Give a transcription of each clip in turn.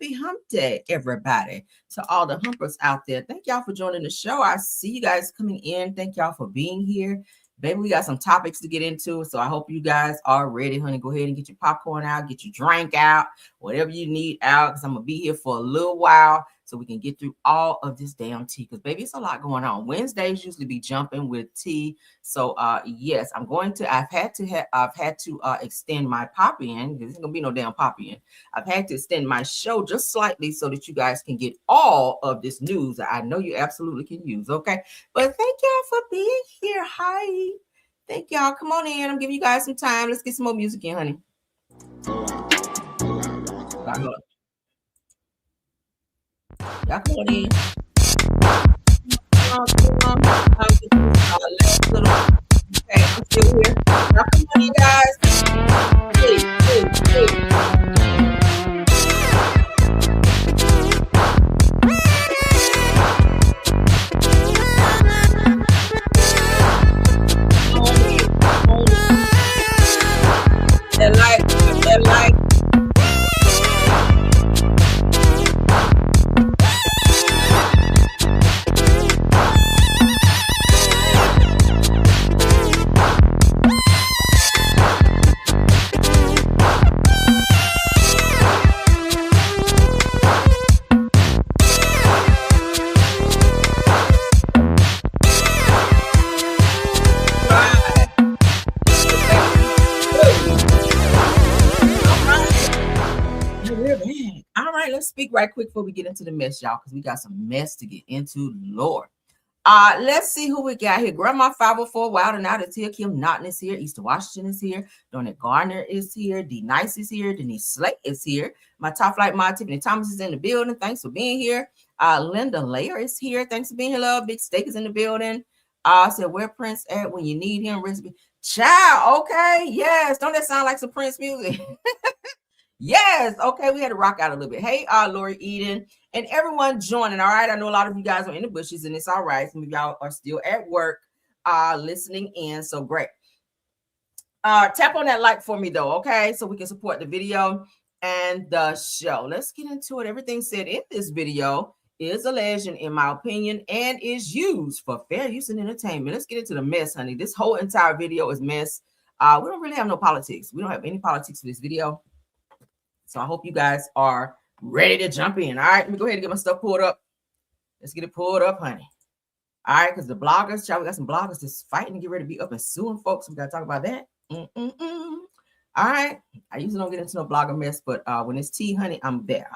happy hump day, everybody. To all the humpers out there, thank y'all for joining the show. I see you guys coming in. Thank y'all for being here. Baby, we got some topics to get into, so I hope you guys are ready, honey. Go ahead and get your popcorn out, get your drink out, whatever you need out, because I'm going to be here for a little while so we can get through all of this damn tea, because, baby, it's a lot going on. Wednesdays usually be jumping with tea, so, yes, I've had to extend my pop-in, because there's going to be no damn pop-in. I've had to extend my show just slightly so that you guys can get all of this news that I know you absolutely can use, okay? But thank y'all for being here. Hi. Thank y'all. Come on in. I'm giving you guys some time. Let's get some more music in, honey. Y'all come on in. Okay, I'm still here. Y'all come on in, guys. Hey. That light. Let's speak right quick before we get into the mess, y'all, because we got some mess to get into, Lord. Let's see who we got here. Grandma 504 Wild and Out is here. Kim Naughton is here. Easter Washington is here. Donette Garner is here. D Nice is here. Denise Slate is here. My top flight mod Tiffany Thomas is in the building. Thanks for being here. Linda Layer is here. Thanks for being here, love. Big Steak is in the building. Said where Prince at when you need him. Recipe. Child, okay. Yes. Don't that sound like some Prince music? Yes. Okay. We had to rock out a little bit. Hey, Lori Eden and everyone joining. All right. I know a lot of you guys are in the bushes and it's all right. Some of y'all are still at work, listening in. So great. Tap on that like for me though. Okay. So we can support the video and the show. Let's get into it. Everything said in this video is alleged in my opinion and is used for fair use and entertainment. Let's get into the mess, honey. This whole entire video is mess. We don't really have no politics. We don't have any politics for this video. So I hope you guys are ready to jump in. All right, let me go ahead and get my stuff pulled up. Let's get it pulled up, honey. All right, because the bloggers, child, we got some bloggers just fighting to get ready to be up and suing folks. We got to talk about that. All right. I usually don't get into no blogger mess, but when it's tea, honey, I'm there.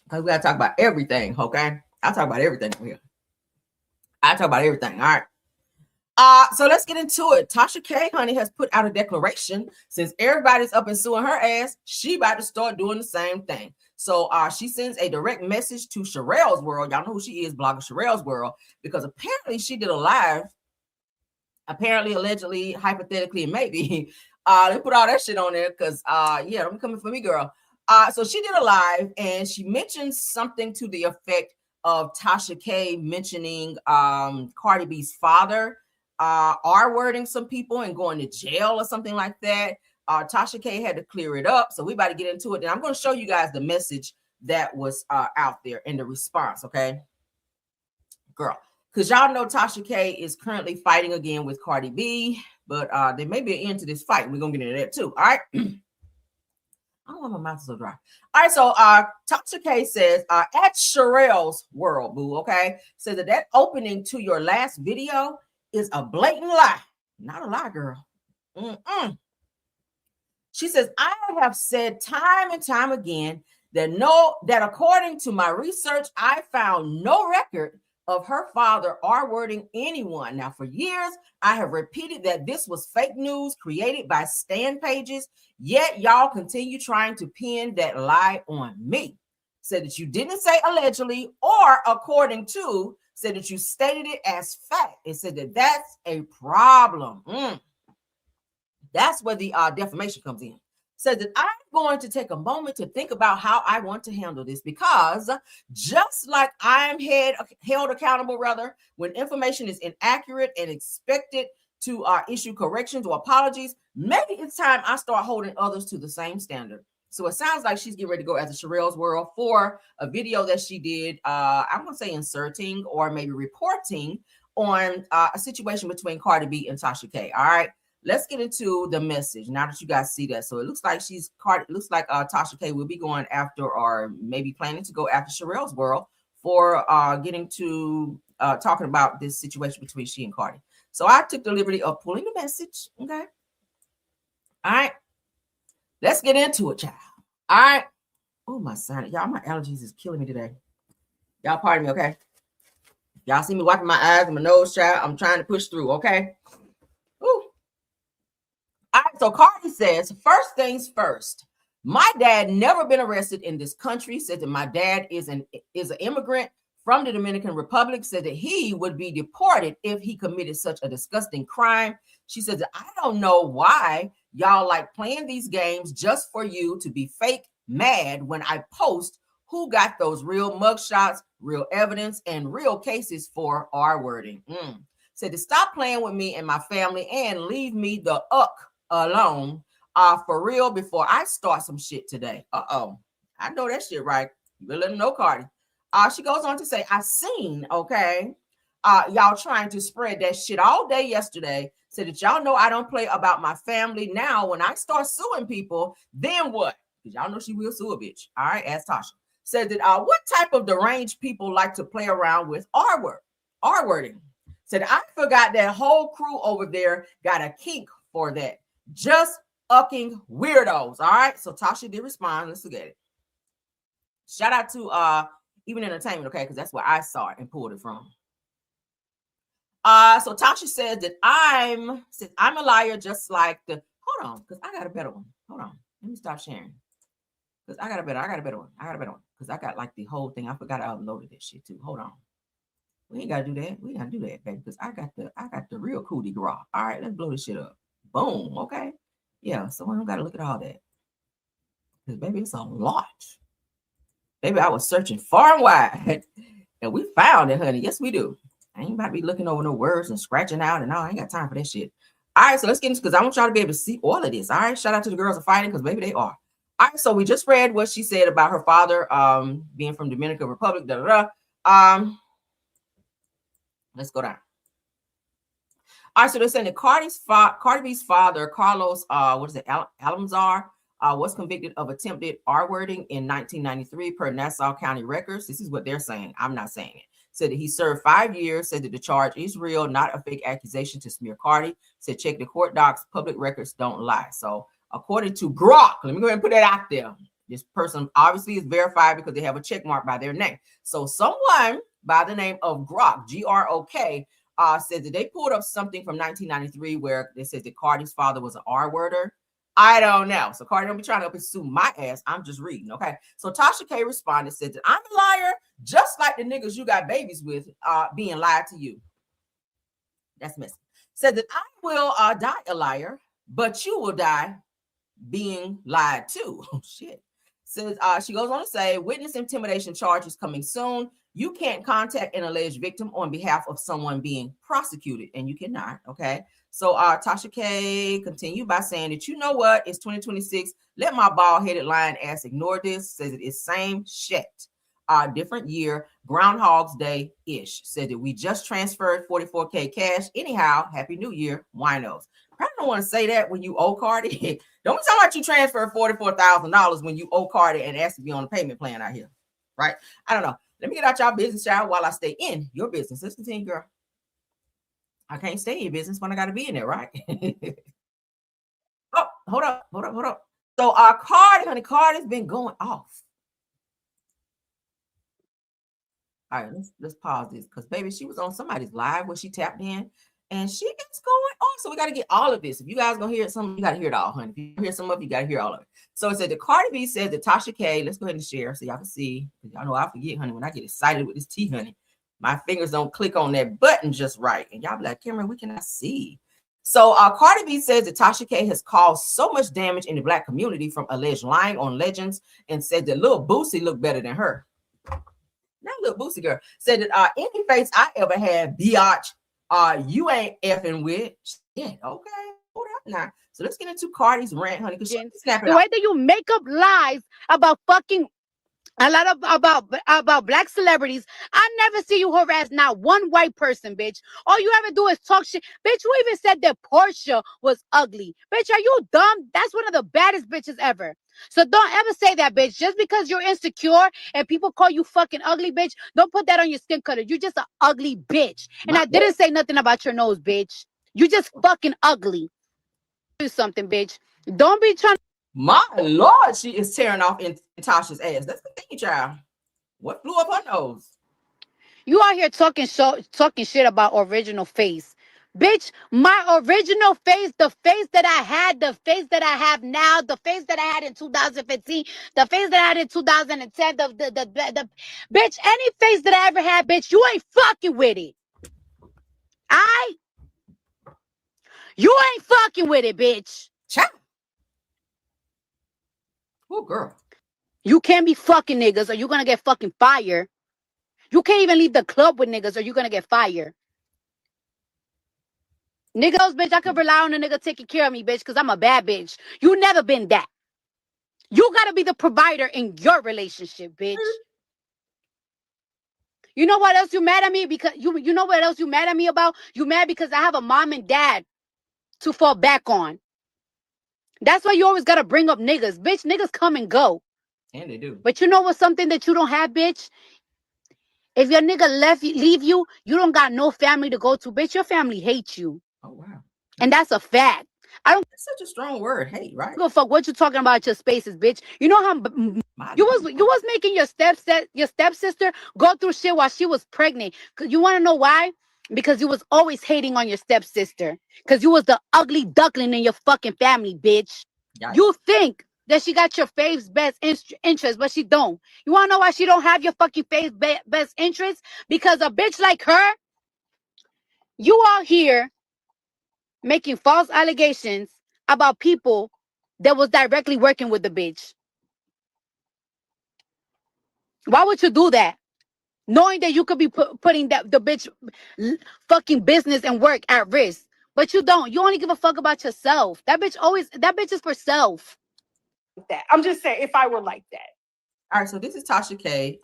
Because we got to talk about everything, okay? I'll talk about everything here. I talk about everything, all right? So let's get into it. Tasha K, honey, has put out a declaration. Since everybody's up and suing her ass, she about to start doing the same thing. So she sends a direct message to Sharell'S World. Y'all know who she is, blogger Sharell'S World, because apparently she did a live. Apparently, allegedly, hypothetically, and maybe they put all that shit on there because yeah, don't be coming for me, girl. So she did a live and she mentioned something to the effect of Tasha K mentioning Cardi B's father. R-wording some people and going to jail or something like that. Tasha K had to clear it up. So we about to get into it. And I'm going to show you guys the message that was out there in the response. Okay. Girl. Because y'all know Tasha K is currently fighting again with Cardi B. But there may be an end to this fight. We're going to get into that too. All right. I don't want my mouth so dry. All right. So Tasha K says at Sharell'S World, boo. Okay. Says that opening to your last video is a blatant lie. Not a lie, girl. She says, I have said time and time again that according to my research, I found no record of her father R-wording anyone. Now, for years, I have repeated that this was fake news created by stan pages, yet y'all continue trying to pin that lie on me. Said that you didn't say allegedly or according to, said that you stated it as fact. It said that that's a problem. That's where the defamation comes in. Said that I'm going to take a moment to think about how I want to handle this, because just like I'm held accountable, rather, when information is inaccurate and expected to issue corrections or apologies, maybe it's time I start holding others to the same standard. So it sounds like she's getting ready to go after Sharell'S World for a video that she did, I'm going to say inserting or maybe reporting on a situation between Cardi B and Tasha K. All right, let's get into the message now that you guys see that. So it looks like Tasha K will be going after, or maybe planning to go after, Sharell'S World for getting to talking about this situation between she and Cardi. So I took the liberty of pulling the message. Okay. All right. Let's get into it, child. All right. Oh, my son. Y'all, my allergies is killing me today. Y'all pardon me, okay? Y'all see me wiping my eyes and my nose, child. I'm trying to push through, okay? Ooh. All right, so Cardi says, first things first. My dad never been arrested in this country. Said that my dad is an immigrant from the Dominican Republic. Said that he would be deported if he committed such a disgusting crime. She said that I don't know why y'all like playing these games just for you to be fake mad when I post who got those real mugshots, real evidence, and real cases for R wording. Said to stop playing with me and my family and leave me the alone for real before I start some shit today. I know that shit right. You better let them know, Cardi. She goes on to say, I seen, okay, y'all trying to spread that shit all day yesterday. Said that y'all know I don't play about my family. Now, when I start suing people, then what? Because y'all know she will sue a bitch. All right, ask Tasha. Said that what type of deranged people like to play around with R wording? Said I forgot that whole crew over there got a kink for that. Just fucking weirdos. All right. So Tasha did respond. Let's look at it. Shout out to Even Entertainment, okay, because that's where I saw it and pulled it from. So Tasha said that I'm a liar, just like the. Hold on, because I got a better one. Hold on, let me stop sharing. Because I got a better one. Because I got like the whole thing. I forgot I uploaded that shit too. Hold on. We ain't gotta do that. We gotta do that, baby. Because I got the real coup de grace. All right, let's blow this shit up. Boom. Okay. Yeah. So I don't gotta look at all that. Because baby, it's a lot. Baby, I was searching far and wide. And we found it, honey. Yes, we do. I ain't about to be looking over no words and scratching out and all. I ain't got time for that shit. All right, so let's get into, because I want y'all to be able to see all of this. All right, shout out to the girls of fighting, because maybe they are. All right, so we just read what she said about her father being from Dominican Republic. Let's go down. All right, so they're saying that Cardi B's father, Carlos, Almanzar, was convicted of attempted R wording in 1993 per Nassau County records. This is what they're saying. I'm not saying it. Said that he served 5 years, said that the charge is real, not a fake accusation to smear Cardi. Said check the court docs, public records don't lie. So according to Grok, let me go ahead and put that out there. This person obviously is verified because they have a check mark by their name. So someone by the name of Grok, Grok, said that they pulled up something from 1993 where they said that Cardi's father was an R-worder. I don't know. So Cardi don't be trying to up and sue my ass. I'm just reading, okay? So Tasha K responded, said that I'm a liar, just like the niggas you got babies with being lied to you. That's messy. Said that I will die a liar, but you will die being lied to. Oh, shit. Says she goes on to say, witness intimidation charges coming soon. You can't contact an alleged victim on behalf of someone being prosecuted, and you cannot, okay? So Tasha K continued by saying that, you know what, it's 2026. Let my bald-headed lying ass ignore this. Says it is same shit. Different year, Groundhog's Day-ish. Said that we just transferred $44K cash. Anyhow, Happy New Year, winos. Probably don't want to say that when you owe Cardi. Don't be talking about you transfer $44,000 when you owe Cardi and ask to be on a payment plan out here, right? I don't know. Let me get out y'all business, child, while I stay in your business. Let's continue, girl. I can't stay in your business when I got to be in there, right? Oh, hold up. So Cardi, honey, Cardi's been going off. All right, let's pause this, because baby, she was on somebody's live where she tapped in, and she is going on. So we got to get all of this. If you guys gonna hear something, you got to hear it all, honey. If you hear some of it, you got to hear all of it. So it said that Cardi B said that Tasha K, let's go ahead and share so y'all can see. Y'all know I forget, honey, when I get excited with this tea, honey. My fingers don't click on that button just right. And y'all be like, Cameron, we cannot see. So Cardi B says that Tasha K has caused so much damage in the Black community from alleged lying on legends, and said that Lil Boosie looked better than her. Now Lil Boosie girl said that any face I ever had, biatch, you ain't effing with. Yeah, okay. Hold up now. So let's get into Cardi's rant, honey, because she snapping The out. way that you make up lies about fucking a lot of about black celebrities. I never see you harass not one white person, bitch. All you ever do is talk shit. Bitch, you even said that Portia was ugly. Bitch, are you dumb? That's one of the baddest bitches ever. So don't ever say that, bitch. Just because you're insecure and people call you fucking ugly, bitch, don't put that on your skin color. You're just an ugly bitch. And My I didn't say nothing about your nose, bitch. You just fucking ugly. Do something, bitch. Don't be trying. My Lord, she is tearing off in Tasha's ass. Let's continue, child. What flew up her nose? You out here talking shit about original face. Bitch, my original face, the face that I had, the face that I have now, the face that I had in 2015, the face that I had in 2010, the bitch, any face that I ever had, bitch, you ain't fucking with it. You ain't fucking with it, bitch. Child. Oh, girl. You can't be fucking niggas or you're gonna get fucking fired. You can't even leave the club with niggas or you're gonna get fired. Niggas, bitch, I could rely on a nigga taking care of me, bitch, because I'm a bad bitch. You never been that. You gotta be the provider in your relationship, bitch. You know what else you mad at me? Because you know what else you mad at me about? You mad because I have a mom and dad to fall back on. That's why you always gotta bring up niggas. Bitch, niggas come and go. And they do. But you know what's something that you don't have, bitch? If your nigga leave you, you don't got no family to go to, bitch. Your family hates you. Oh, wow. And that's a fact. I don't That's such a strong word. Hate, right? give a fuck what you talking about your spaces, bitch. You know how you was making your stepsister go through shit while she was pregnant. Cause you want to know why? Because you was always hating on your stepsister. Cause you was the ugly duckling in your fucking family, bitch. Yikes. You think that she got your fave's best interest, but she don't. You want to know why she don't have your fucking fave's best interest? Because a bitch like her, you out here making false allegations about people that was directly working with the bitch. Why would you do that? Knowing that you could be putting the bitch fucking business and work at risk. But you don't. You only give a fuck about yourself. That bitch is for self. That. I'm just saying, if I were like that. All right, so this is Tasha K.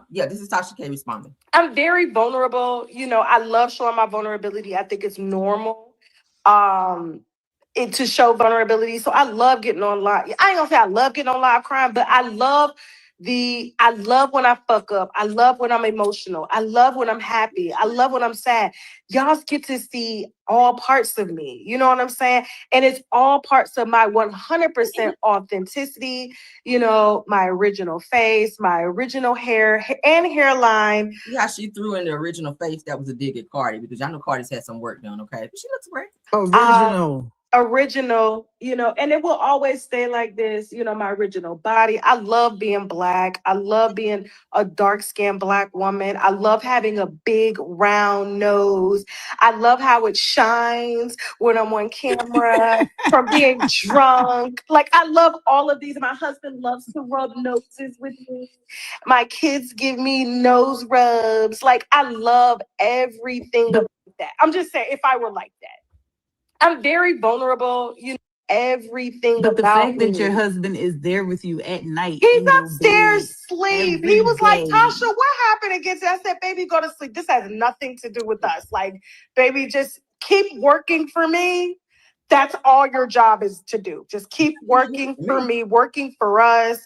This is Tasha K responding. I'm very vulnerable. You know, I love showing my vulnerability. I think it's normal to show vulnerability. So I love getting on live. I ain't gonna say I love getting on live crying, but I love when I fuck up. I love when I'm emotional. I love when I'm happy. I love when I'm sad. Y'all get to see all parts of me. You know what I'm saying? And it's all parts of my 100% authenticity, you know, my original face, my original hair and hairline. Yeah, she threw in the original face. That was a dig at Cardi because I know Cardi's had some work done, okay? But she looks great. Original, you know, and it will always stay like this, you know, my original body. I love being black. I love being a dark-skinned black woman. I love having a big round nose. I love how it shines when I'm on camera from being drunk. Like, I love all of these. My husband loves to rub noses with me. My kids give me nose rubs. Like, I love everything about that. I'm just saying, if I were like that. I'm very vulnerable, you know, everything. But the fact that your husband is there with you at night. He's upstairs sleep. He was like, Tasha, what happened against it? I said, baby, go to sleep. This has nothing to do with us. Like, baby, just keep working for me. That's all your job is to do. Just keep working for me, working for us.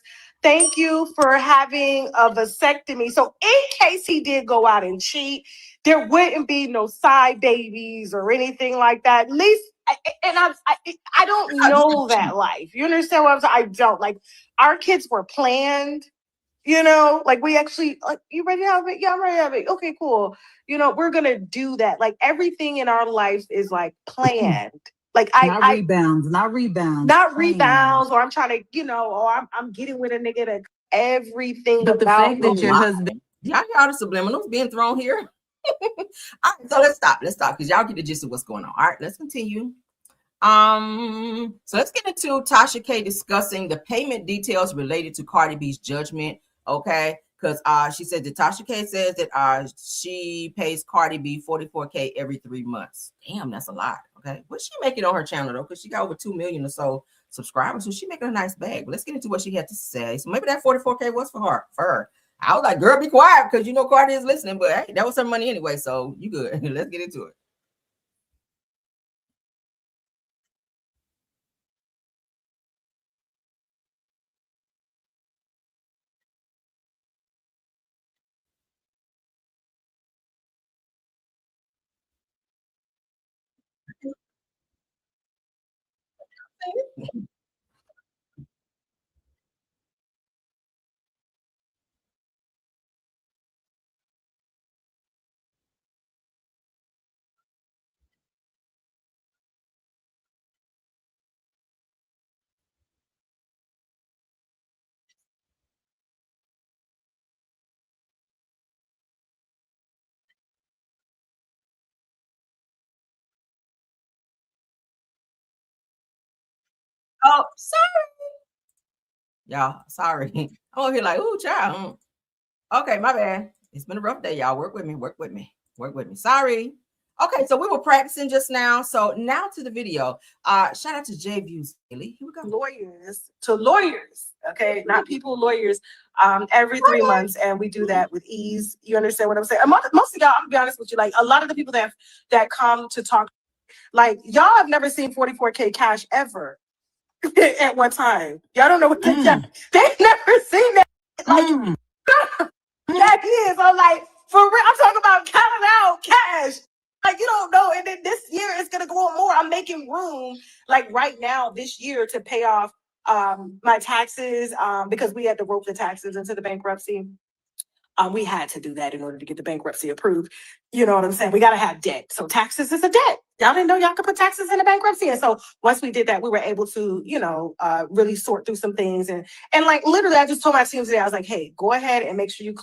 Thank you for having a vasectomy. So in case he did go out and cheat, there wouldn't be no side babies or anything like that. At least, I don't know that life. You understand what I'm saying? I don't. Like, our kids were planned, you know? Like, we actually, like, you ready to have it? Yeah, I'm ready to have it. Okay, cool. You know, we're going to do that. Like, everything in our life is, like, planned. Like, not rebounds, or I'm trying to, you know, or I'm getting with a nigga that everything. But the fact that your husband, y'all hear the subliminals being thrown here. All right, so let's stop because y'all get the gist of what's going on. All right, let's continue. So let's get into Tasha K discussing the payment details related to Cardi B's judgment. Okay, because she said that Tasha K says that she pays Cardi B $44K every 3 months. Damn, that's a lot. Okay, what's she making on her channel though? Because she got over 2 million or so subscribers, so she making a nice bag. But let's get into what she had to say. So maybe that 44K was for her. I was like, girl, be quiet, because you know Cardi is listening, but hey, that was her money anyway, so you good. Let's get into it. Oh, sorry. Y'all, sorry. I'm over here like, ooh, child. Okay, my bad. It's been a rough day, y'all. Work with me. Sorry. Okay, so we were practicing just now. So now to the video. Shout out to J Views Daily. Here we go. Lawyers, okay, not people, lawyers. Every 3 months, and we do that with ease. You understand what I'm saying? Most of y'all, I'm gonna be honest with you, like a lot of the people that come to talk, like y'all have never seen 44K cash ever at one time. Y'all don't know what they've never seen that. Like that is, I'm like, for real, I'm talking about counting out cash. Like, you don't know. And then this year it's gonna go on more. I'm making room, like right now, this year, to pay off my taxes, because we had to rope the taxes into the bankruptcy. We had to do that in order to get the bankruptcy approved. You know what I'm saying? We got to have debt. So taxes is a debt. Y'all didn't know y'all could put taxes in a bankruptcy. And so once we did that, we were able to, really sort through some things. And like literally, I just told my team today, I was like, hey, go ahead and make sure you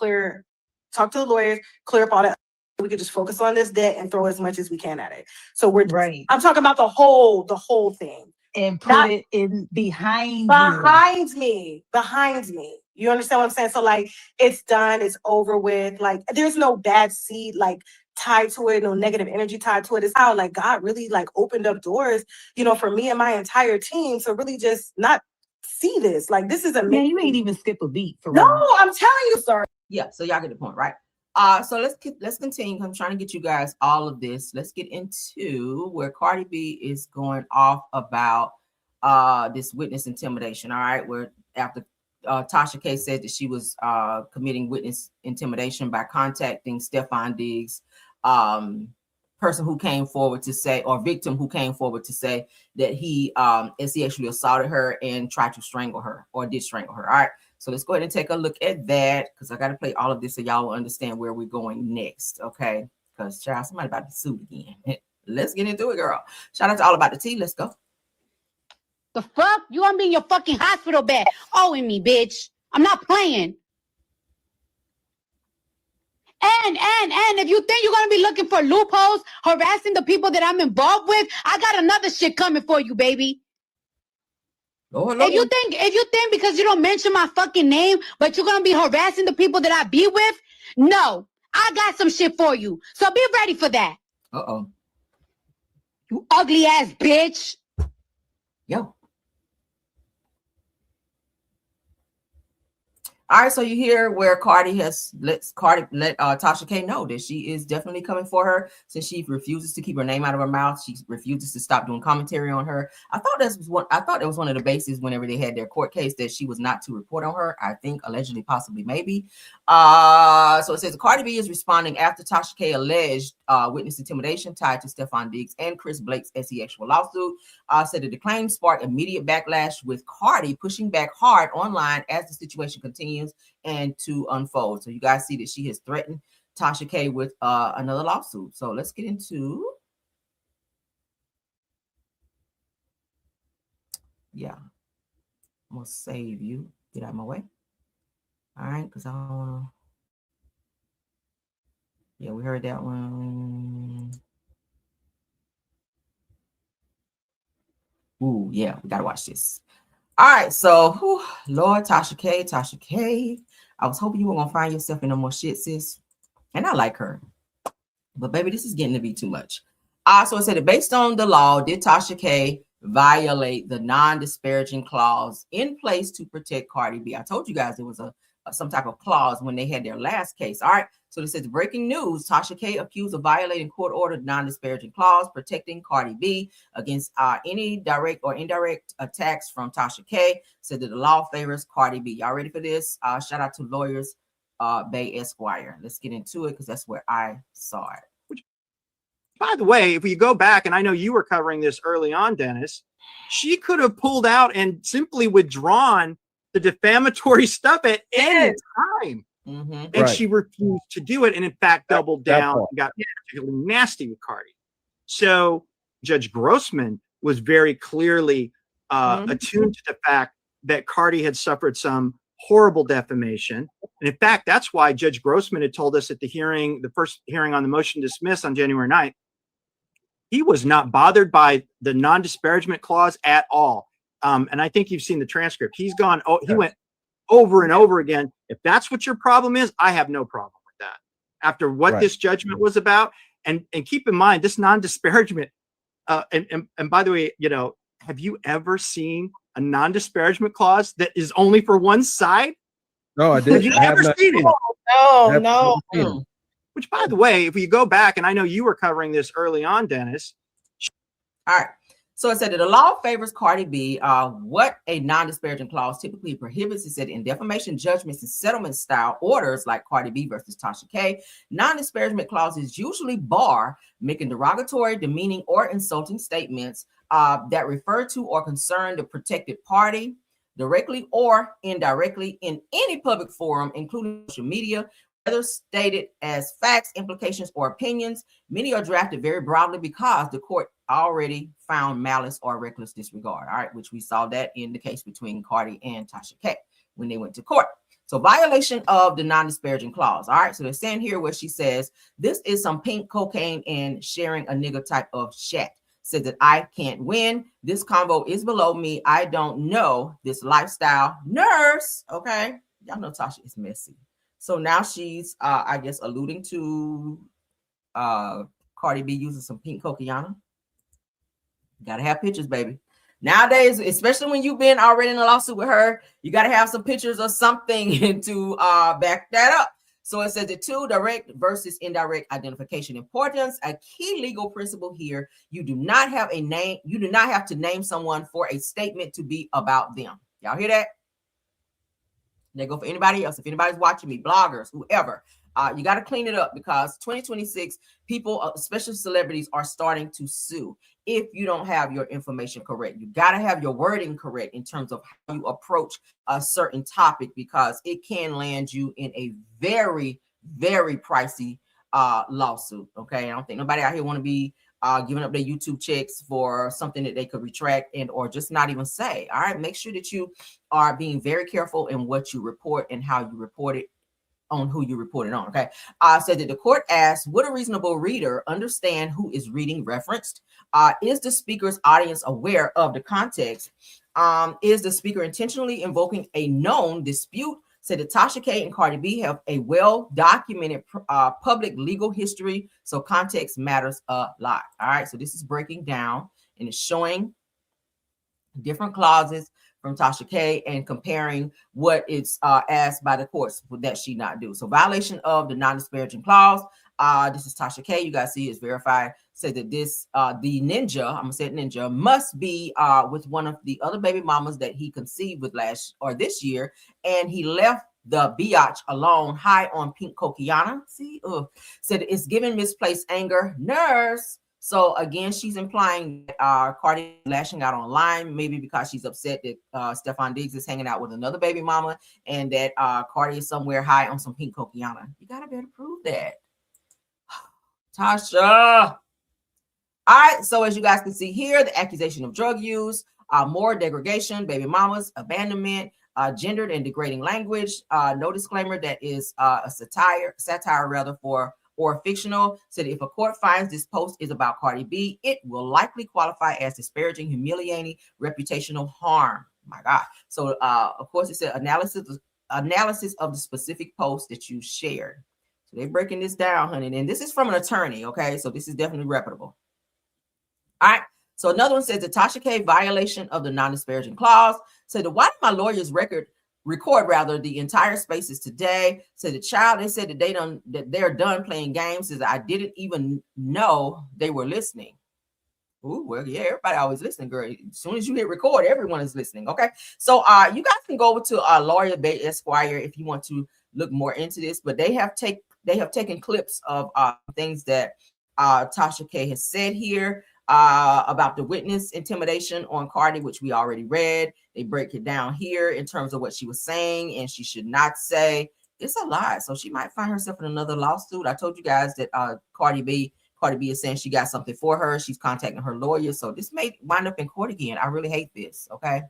talk to the lawyers, clear up all that. We could just focus on this debt and throw as much as we can at it. So I'm talking about the whole thing. And put it in behind me. You understand what I'm saying? So like, it's done, it's over with. Like, there's no bad seed like tied to it, no negative energy tied to it. It's how like God really like opened up doors, for me and my entire team. So really just not see this. Like, this is amazing. Yeah, you ain't even skip a beat for No, real. I'm telling you, sorry. Yeah, so y'all get the point, right? So let's continue. I'm trying to get you guys all of this. Let's get into where Cardi B is going off about this witness intimidation. All right, where after Tasha K said that she was committing witness intimidation by contacting Stefan Diggs, person who came forward to say, or victim who came forward to say that he actually assaulted her and tried to strangle her, or did strangle her. All right. So let's go ahead and take a look at that, because I got to play all of this so y'all will understand where we're going next, okay? Because, child, somebody about to sue again. Let's get into it, girl. Shout out to All About the Tea. Let's go. The fuck? You want me in your fucking hospital bed owing me, bitch. I'm not playing. And if you think you're going to be looking for loopholes, harassing the people that I'm involved with, I got another shit coming for you, baby. If you think because you don't mention my fucking name, but you're gonna be harassing the people that I be with, no, I got some shit for you. So be ready for that. You ugly ass bitch. Yo. All right, so you hear where Cardi let Tasha K know that she is definitely coming for her, since she refuses to keep her name out of her mouth. She refuses to stop doing commentary on her. I thought that was one of the bases whenever they had their court case, that she was not to report on her. I think allegedly, possibly, maybe. So it says Cardi B is responding after Tasha K alleged witness intimidation tied to Stefan Diggs and Chris Blake's SEXual lawsuit. Said that the claim sparked immediate backlash, with Cardi pushing back hard online as the situation continues and to unfold. So you guys see that she has threatened Tasha K with another lawsuit. So let's get into, I'm gonna save you. Get out of my way. All right, because I don't want to. Yeah, we heard that one. Ooh, yeah, we gotta watch this. All right, so Lord, Tasha K. I was hoping you were gonna find yourself in no more shit, sis. And I like her. But baby, this is getting to be too much. So it said that based on the law, did Tasha K violate the non-disparaging clause in place to protect Cardi B? I told you guys it was some type of clause when they had their last case. All right. So this says breaking news: Tasha K accused of violating court-ordered non-disparaging clause protecting Cardi B against any direct or indirect attacks from Tasha K. Said that the law favors Cardi B. Y'all ready for this? Shout out to lawyers Bay Esquire. Let's get into it because that's where I saw it. By the way, if we go back, and I know you were covering this early on, Dennis, she could have pulled out and simply withdrawn the defamatory stuff at any time. Mm-hmm. And she refused to do it. And in fact, doubled down and got particularly nasty with Cardi. So Judge Grossman was very clearly attuned to the fact that Cardi had suffered some horrible defamation. And in fact, that's why Judge Grossman had told us at the hearing, the first hearing on the motion to dismiss on January 9th, he was not bothered by the non-disparagement clause at all. And I think you've seen the transcript. He's gone, he went over and over again. If that's what your problem is, I have no problem with that. After what this judgment was about. And keep in mind, this non-disparagement, and by the way, you know, have you ever seen a non-disparagement clause that is only for one side? No, I didn't. Have you ever seen it? No. Which, by the way, if we go back, and I know you were covering this early on, Dennis. All right. So it said that the law favors Cardi B. What a non-disparaging clause typically prohibits is that in defamation judgments and settlement style orders like Cardi B versus Tasha K, non-disparagement clauses usually bar making derogatory, demeaning, or insulting statements that refer to or concern the protected party directly or indirectly in any public forum, including social media, whether stated as facts, implications, or opinions. Many are drafted very broadly because the court already found malice or reckless disregard. All right, which we saw that in the case between Cardi and Tasha K when they went to court. So violation of the non-disparaging clause. All right, so they're saying here where she says, this is some pink cocaine and sharing a nigga type of chat. Said that I can't win. This convo is below me. I don't know this lifestyle. Nurse. Okay. Y'all know Tasha is messy. So now she's, I guess, alluding to Cardi B using some pink cocaine. Gotta have pictures, baby. Nowadays, especially when you've been already in a lawsuit with her, you gotta have some pictures or something to back that up. So it says the two direct versus indirect identification importance. A key legal principle here: you do not have a name. You do not have to name someone for a statement to be about them. Y'all hear that? They go for anybody else. If anybody's watching me, bloggers, whoever, you got to clean it up because 2026 people, especially celebrities, are starting to sue if you don't have your information correct. You got to have your wording correct in terms of how you approach a certain topic because it can land you in a very, very pricey lawsuit. Okay, I don't think nobody out here want to be giving up their YouTube checks for something that they could retract and or just not even say. All right, make sure that you are being very careful in what you report and how you report it on who you report it on. Okay, said that the court asked, would a reasonable reader understand who is reading referenced? Is the speaker's audience aware of the context? Is the speaker intentionally invoking a known dispute? Said that Tasha K and Cardi B have a well-documented public legal history, so context matters a lot. All right, so this is breaking down and it's showing different clauses from Tasha K and comparing what it's asked by the courts that she not do. So violation of the non-disparaging clause. This is Tasha K. You guys see it's verified. Said that this the ninja, I'm gonna say it, ninja must be with one of the other baby mamas that he conceived with this year, and he left the biatch alone, high on pink cocaine. See, said it's giving misplaced anger. Nurse. So again, she's implying that Cardi lashing out online, maybe because she's upset that Stefan Diggs is hanging out with another baby mama, and that Cardi is somewhere high on some pink cocaine. You gotta be able to prove that, Tasha. All right, so as you guys can see here, the accusation of drug use, more degradation, baby mamas, abandonment, gendered and degrading language, no disclaimer that is a satire rather or fictional. Said if a court finds this post is about Cardi B, it will likely qualify as disparaging, humiliating, reputational harm. My God. So of course it said analysis of the specific post that you shared. So they're breaking this down, honey. And this is from an attorney, okay? So this is definitely reputable. All right. So another one says the Tasha K violation of the non-disparaging clause. So why did my lawyer's record record the entire spaces today? So the child, they said that they're done playing games. Says I didn't even know they were listening. Ooh, well, yeah, everybody always listening, girl. As soon as you hit record, everyone is listening. Okay. So you guys can go over to Lawyer Bay Esquire if you want to look more into this, but they have taken clips of things that Tasha K has said here about the witness intimidation on Cardi, which we already read. They break it down here in terms of what she was saying and she should not say. It's a lie. So she might find herself in another lawsuit. I told you guys that Cardi B is saying she got something for her. She's contacting her lawyer. So this may wind up in court again. I really hate this. Okay.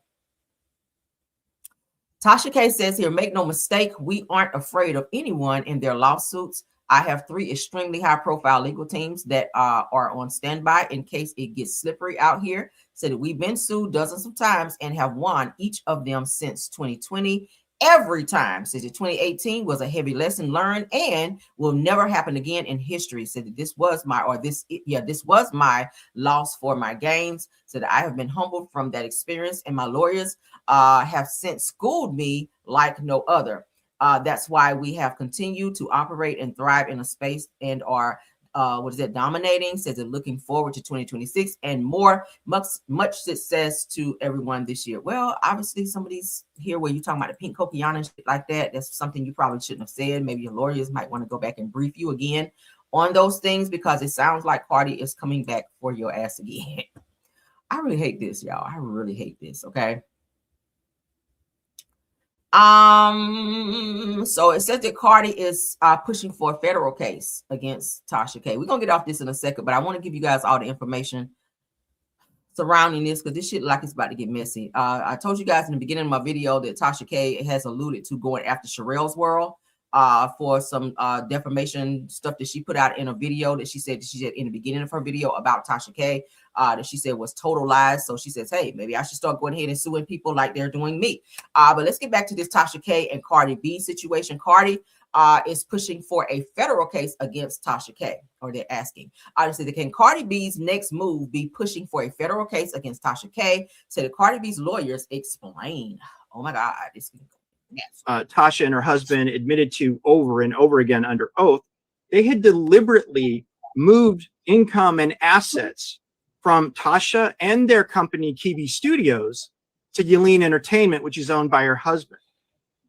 Tasha K says here, make no mistake, we aren't afraid of anyone in their lawsuits. I have 3 extremely high profile legal teams that are on standby in case it gets slippery out here. Said that we've been sued dozens of times and have won each of them since 2020. Every time. Says that 2018 was a heavy lesson learned and will never happen again in history. Said that this was my loss for my gains. Said that I have been humbled from that experience and my lawyers have since schooled me like no other. That's why we have continued to operate and thrive in a space and are dominating. Says it looking forward to 2026 and more. Much success to everyone this year. Well, obviously somebody's here where you're talking about the pink coquillon and shit like that. That's something you probably shouldn't have said. Maybe your lawyers might want to go back and brief you again on those things because it sounds like Cardi is coming back for your ass again. I really hate this, y'all. I really hate this. Okay. So it says that Cardi is pushing for a federal case against Tasha K. We're gonna get off this in a second, but I want to give you guys all the information surrounding this because this shit like it's about to get messy. I told you guys in the beginning of my video that Tasha K has alluded to going after Sharell'S world for some defamation stuff that she put out in a video that she said in the beginning of her video about Tasha K that she said was total lies. So she says, hey, maybe I should start going ahead and suing people like they're doing me. But let's get back to this Tasha K and Cardi B situation. Cardi is pushing for a federal case against Tasha K, or they're asking. Obviously, can Cardi B's next move be pushing for a federal case against Tasha K? So the Cardi B's lawyers explain. Oh my God, this is Tasha and her husband admitted to over and over again under oath, they had deliberately moved income and assets from Tasha and their company, Kiwi Studios, to Yaleen Entertainment, which is owned by her husband.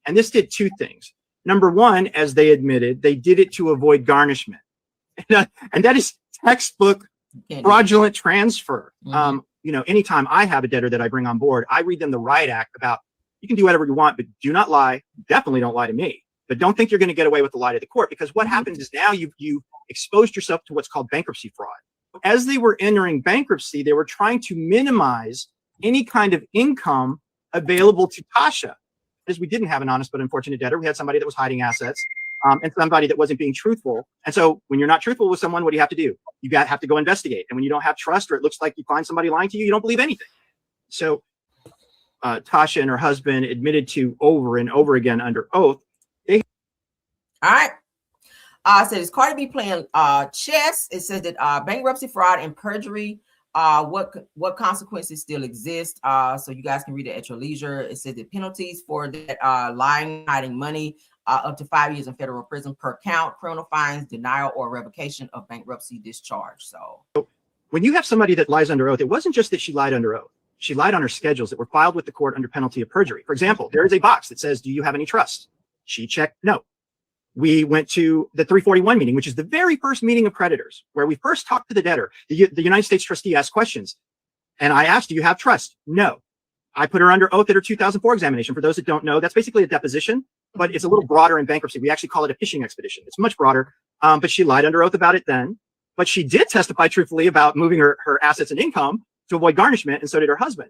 And this did 2 things. Number one, as they admitted, they did it to avoid garnishment. And that is textbook fraudulent transfer. Mm-hmm. Anytime I have a debtor that I bring on board, I read them the riot act about you can do whatever you want, but do not lie. Definitely don't lie to me. But don't think you're going to get away with the lie to the court, because what happens is now you exposed yourself to what's called bankruptcy fraud. As they were entering bankruptcy, they were trying to minimize any kind of income available to Tasha. Because we didn't have an honest but unfortunate debtor. We had somebody that was hiding assets and somebody that wasn't being truthful. And so when you're not truthful with someone, what do you have to do? You have to go investigate. And when you don't have trust, or it looks like you find somebody lying to you, you don't believe anything. So Tasha and her husband admitted to over and over again under oath. All right. So it's Cardi B playing chess. It says that bankruptcy, fraud, and perjury. What consequences still exist? So you guys can read it at your leisure. It says the penalties for that lying, hiding money, up to 5 years in federal prison per count, criminal fines, denial or revocation of bankruptcy discharge. So when you have somebody that lies under oath, it wasn't just that she lied under oath. She lied on her schedules that were filed with the court under penalty of perjury. For example, there is a box that says, do you have any trust? She checked no. We went to the 341 meeting, which is the very first meeting of creditors, where we first talked to the debtor. The United States trustee asked questions. And I asked, do you have trust? No. I put her under oath at her 2004 examination. For those that don't know, that's basically a deposition, but it's a little broader in bankruptcy. We actually call it a fishing expedition. It's much broader, but she lied under oath about it then. But she did testify truthfully about moving her assets and income to avoid garnishment, and so did her husband.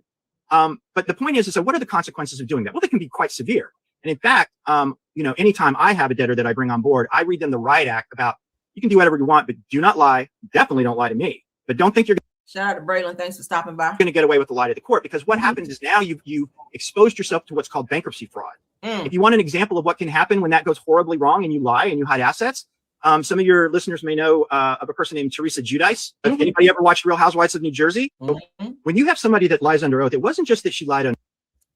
But the point is, so what are the consequences of doing that? Well, they can be quite severe. And in fact, anytime I have a debtor that I bring on board, I read them the riot act about you can do whatever you want, but do not lie. Definitely don't lie to me. But don't think you're shout out to Braylon. Thanks for stopping by. Going to get away with the lie to the court, because what happens is now you exposed yourself to what's called bankruptcy fraud. If you want an example of what can happen when that goes horribly wrong and you lie and you hide assets, some of your listeners may know of a person named Teresa Giudice. If anybody ever watched Real Housewives of New Jersey, when you have somebody that lies under oath, it wasn't just that she lied on.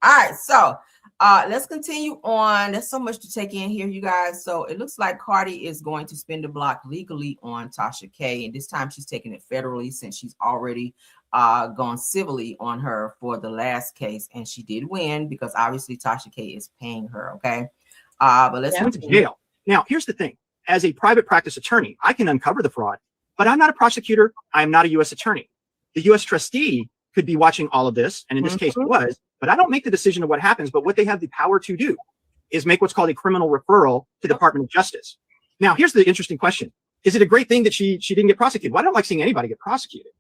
All right, so let's continue on. There's so much to take in here, you guys. So it looks like Cardi is going to spin the block legally on Tasha K, and this time she's taking it federally since she's already gone civilly on her for the last case, and she did win because obviously Tasha K is paying her. Okay, but let's went to jail. Now, here's the thing: as a private practice attorney, I can uncover the fraud, but I'm not a prosecutor. I am not a U.S. attorney. The U.S. trustee could be watching all of this, and in this case, it was. But I don't make the decision of what happens. But what they have the power to do is make what's called a criminal referral to the Department of Justice. Now, here's the interesting question: is it a great thing that she didn't get prosecuted? Well, I don't like seeing anybody get prosecuted.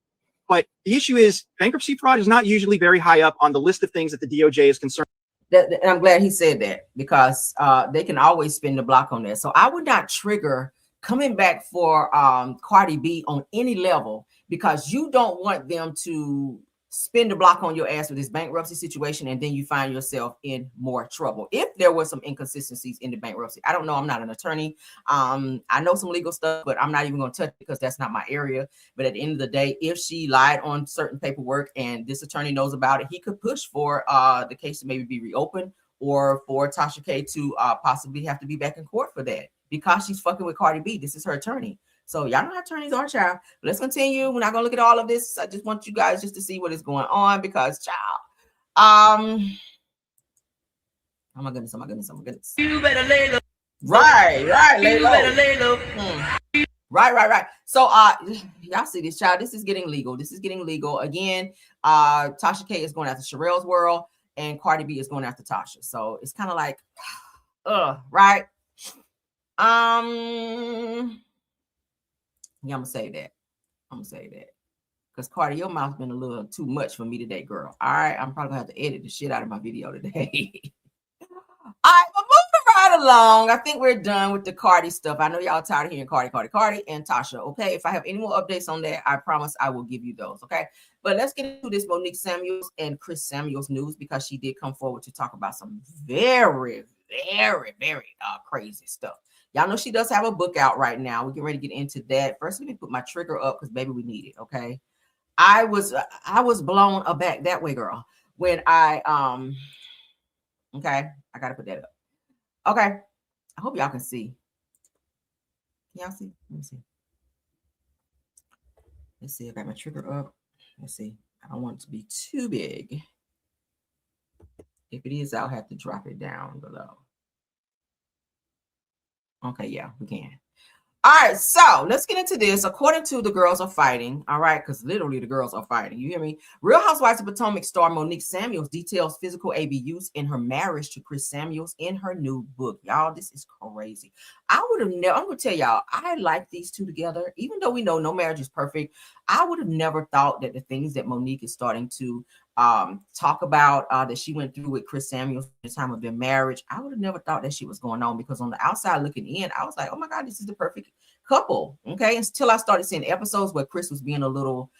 But the issue is bankruptcy fraud is not usually very high up on the list of things that the DOJ is concerned. And I'm glad he said that because they can always spin the block on that. So I would not trigger coming back for Cardi B on any level because you don't want them to spin the block on your ass with this bankruptcy situation, and then you find yourself in more trouble. If there were some inconsistencies in the bankruptcy, I don't know. I'm not an attorney. I know some legal stuff, but I'm not even going to touch it because that's not my area. But at the end of the day, if she lied on certain paperwork and this attorney knows about it, he could push for the case to maybe be reopened or for Tasha K to possibly have to be back in court for that because she's fucking with Cardi B. This is her attorney. So y'all know how attorneys are, child. But let's continue. We're not gonna look at all of this. I just want you guys just to see what is going on because, child. Oh my goodness. You better lay low. Right. Lay low. Better lay low. Right. So y'all see this, child. This is getting legal. Again, Tasha K is going after Sharell'S world, and Cardi B is going after Tasha. So it's kind of like, right. Yeah, I'm gonna say that because Cardi, your mouth's been a little too much for me today, girl. All right, I'm probably gonna have to edit the shit out of my video today. All right, but moving right along, I think we're done with the Cardi stuff. I know y'all tired of hearing Cardi and Tasha. Okay, if I have any more updates on that, I promise I will give you those. Okay, but let's get into this Monique Samuels and Chris Samuels news because she did come forward to talk about some very crazy stuff. Y'all know she does have a book out right now. We get ready to get into that. First, let me put my trigger up because baby, we need it. Okay. I was blown aback that way, girl. When I okay, I gotta put that up. Okay. I hope y'all can see. Can y'all see? Let me see. Let's see. I got my trigger up. Let's see. I don't want it to be too big. If it is, I'll have to drop it down below. Okay, yeah, we can. All right, so let's get into this. According to The Girls Are Fighting, all right, because literally the girls are fighting. You hear me? Real Housewives of Potomac star Monique Samuels details physical abuse in her marriage to Chris Samuels in her new book. Y'all, this is crazy. I would have never, I'm going to tell y'all, I like these two together. Even though we know no marriage is perfect, I would have never thought that the things that Monique is starting to talk about that she went through with Chris Samuels at the time of their marriage, I would have never thought that shit was going on because on the outside looking in, I was like, oh my God, this is the perfect couple. Okay, until I started seeing episodes where Chris was being a little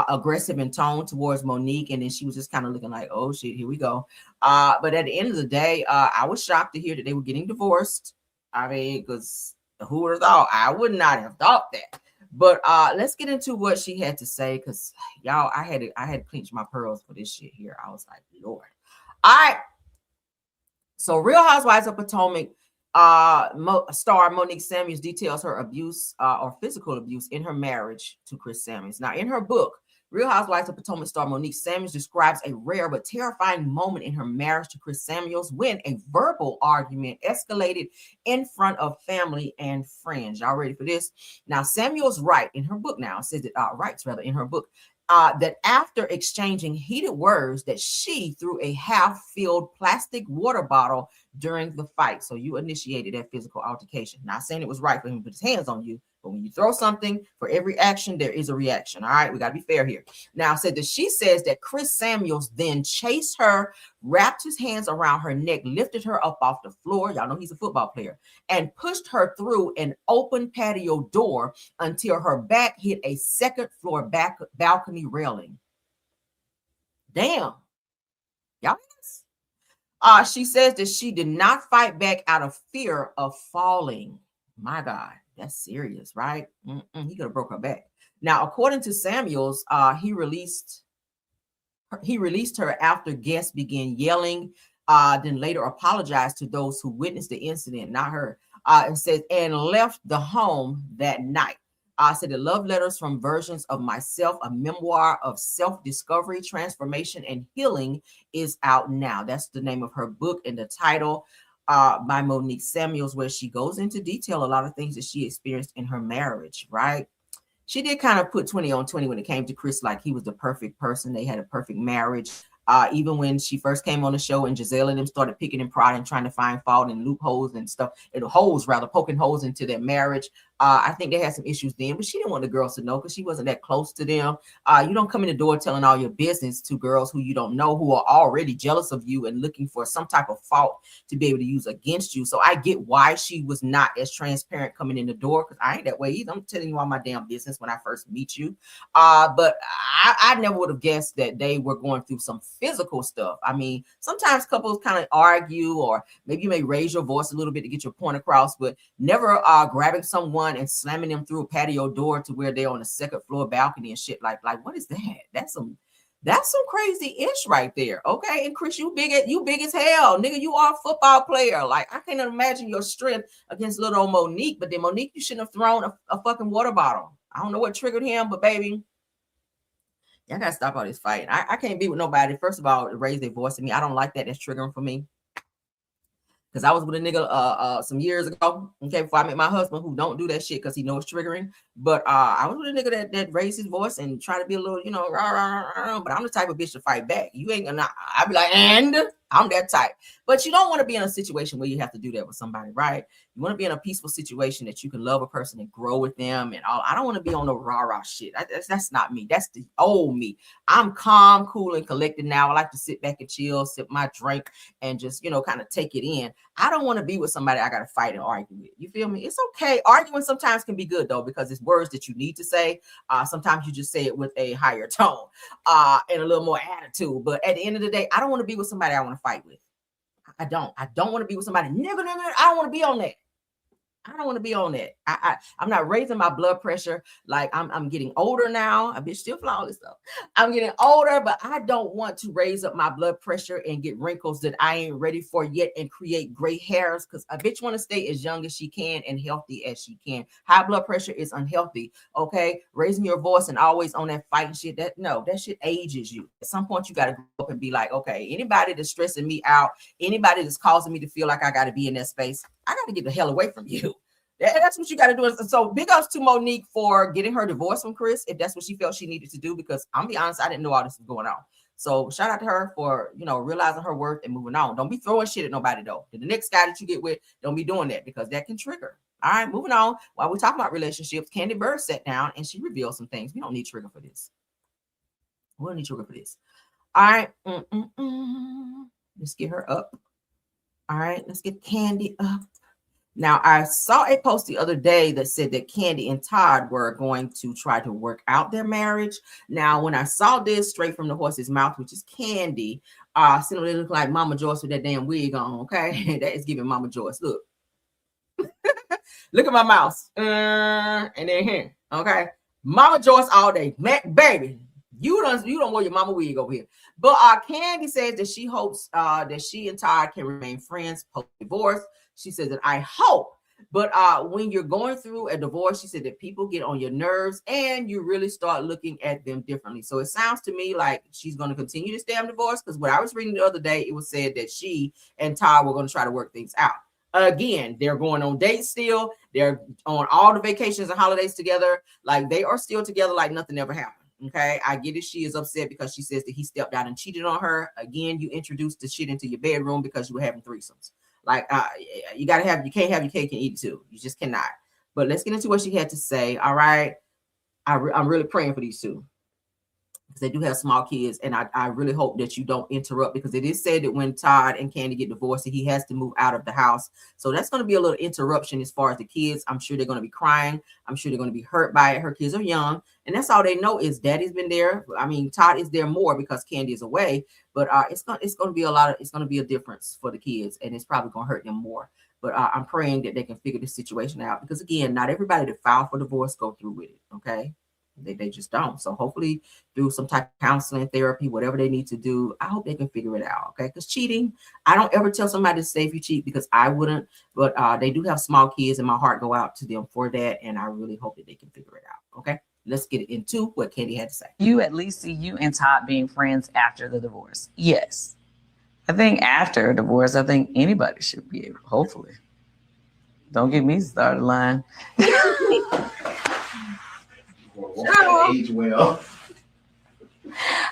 aggressive in tone towards Monique, and then she was just kind of looking like, oh shit, here we go. But at the end of the day, I was shocked to hear that they were getting divorced. I mean, because who would have thought? I would not have thought that. But let's get into what she had to say, because y'all, I had to clench my pearls for this shit here. I was like, Lord. All right. So Real Housewives of Potomac star Monique Samuels details her abuse or physical abuse in her marriage to Chris Samuels. Now, in her book, Real Housewives of Potomac star Monique Samuels describes a rare but terrifying moment in her marriage to Chris Samuels when a verbal argument escalated in front of family and friends. Y'all ready for this? Now, Samuels writes in her book in her book that after exchanging heated words that she threw a half-filled plastic water bottle during the fight. So you initiated that physical altercation. Not saying it was right for him to put his hands on you, but when you throw something, for every action, there is a reaction. All right, we got to be fair here. Now, she says that Chris Samuels then chased her, wrapped his hands around her neck, lifted her up off the floor. Y'all know he's a football player, and pushed her through an open patio door until her back hit a second floor balcony railing. Damn. Y'all. She says that she did not fight back out of fear of falling. My God, that's serious, right? He could have broke her back. Now, according to Samuels, he released her after guests began yelling, then later apologized to those who witnessed the incident, not her, and said, and left the home that night. Said the love letters from versions of myself, a memoir of self-discovery, transformation, and healing is out now. That's the name of her book, and the title by Monique Samuels, where she goes into detail a lot of things that she experienced in her marriage, right? She did kind of put 20 on 20 when it came to Chris, like he was the perfect person. They had a perfect marriage. Even when she first came on the show and Giselle and them started picking and prodding, trying to find fault and loopholes and stuff, and holes rather, poking holes into their marriage. I think they had some issues then, but she didn't want the girls to know because she wasn't that close to them. You don't come in the door telling all your business to girls who you don't know, who are already jealous of you and looking for some type of fault to be able to use against you. So I get why she was not as transparent coming in the door, because I ain't that way either. I'm telling you all my damn business when I first meet you. But I never would have guessed that they were going through some physical stuff. I mean, sometimes couples kind of argue, or maybe you may raise your voice a little bit to get your point across, but never grabbing someone and slamming them through a patio door to where they're on the second floor balcony and shit. Like what is that? That's some crazy ish right there. Okay. And Chris, you big as hell, nigga. You are a football player. Like, I can't imagine your strength against little old Monique. But then Monique, you shouldn't have thrown a fucking water bottle. I don't know what triggered him, but baby, y'all gotta stop all this fighting. I can't be with nobody, first of all, raise their voice at me. I don't like that. That's triggering for me. Because I was with a nigga some years ago, okay, before I met my husband, who don't do that shit because he knows it's triggering. But I was with a nigga that raised his voice and try to be a little, rah, rah, rah, but I'm the type of bitch to fight back. You ain't gonna, I'd be like, and I'm that type. But you don't want to be in a situation where you have to do that with somebody, right? You want to be in a peaceful situation that you can love a person and grow with them and all. I don't want to be on the rah shit. That's not me. That's the old me. I'm calm, cool, and collected now. I like to sit back and chill, sip my drink, and just, kind of take it in. I don't want to be with somebody I got to fight and argue with. You feel me? It's okay. Arguing sometimes can be good, though, because it's words that you need to say. Sometimes you just say it with a higher tone and a little more attitude. But at the end of the day, I don't want to be with somebody I want to fight with. I don't want to be with somebody. Nigga, I don't want to be on that. I don't want to be on that. I'm not raising my blood pressure. Like I'm getting older now. A bitch still flawless though. I'm getting older, but I don't want to raise up my blood pressure and get wrinkles that I ain't ready for yet and create gray hairs, because a bitch want to stay as young as she can and healthy as she can. High blood pressure is unhealthy. Okay, raising your voice and always on that fighting shit. That shit ages you. At some point, you got to grow up and be like, okay, anybody that's stressing me out, anybody that's causing me to feel like I got to be in that space, I got to get the hell away from you. That's what you got to do. So big ups to Monique for getting her divorce from Chris, if that's what she felt she needed to do, because I'm be honest, I didn't know all this was going on. So shout out to her for, realizing her worth and moving on. Don't be throwing shit at nobody though. The next guy that you get with, don't be doing that, because that can trigger. All right, moving on. While we're talking about relationships, Candy Bird sat down and she revealed some things. We don't need trigger for this. We don't need trigger for this. All right. Let's get her up. All right, let's get Candy up. Now, I saw a post the other day that said that Candy and Todd were going to try to work out their marriage. Now, when I saw this straight from the horse's mouth, which is Candy, they look like Mama Joyce with that damn wig on, okay? That is giving Mama Joyce. Look. Look at my mouth. And then here, okay? Mama Joyce all day. Baby, you don't wear your mama wig over here. But Candy says that she hopes that she and Todd can remain friends post-divorce. She says that I hope, but when you're going through a divorce, she said that people get on your nerves and you really start looking at them differently. So it sounds to me like she's going to continue to stay on divorce, because what I was reading the other day, it was said that she and Todd were going to try to work things out. Again, they're going on dates still. They're on all the vacations and holidays together. Like, they are still together like nothing ever happened. Okay, I get it. She is upset because she says that he stepped out and cheated on her. Again, you introduced the shit into your bedroom because you were having threesomes. Like, you can't have your cake and eat it too. You just cannot. But let's get into what she had to say. All right. I'm really praying for these two. They do have small kids, and I really hope that you don't interrupt, because it is said that when Todd and Kandi get divorced, he has to move out of the house. So that's going to be a little interruption as far as the kids. I'm sure they're going to be crying. I'm sure they're going to be hurt by it. Her kids are young, and that's all they know is daddy's been there. I mean, Todd is there more because Kandi is away, but it's going to be it's going to be a difference for the kids, and it's probably going to hurt them more. But I'm praying that they can figure this situation out, because again, not everybody that filed for divorce go through with it. Okay. They just don't. So hopefully through some type of counseling, therapy, whatever they need to do, I hope they can figure it out. Okay. Because cheating, I don't ever tell somebody to say if you cheat, because I wouldn't, but they do have small kids and my heart go out to them for that. And I really hope that they can figure it out. Okay. Let's get into what Kandi had to say. You at least see you and Todd being friends after the divorce. Yes. I think after a divorce, I think anybody should be able, hopefully. Don't get me started lying. Age well.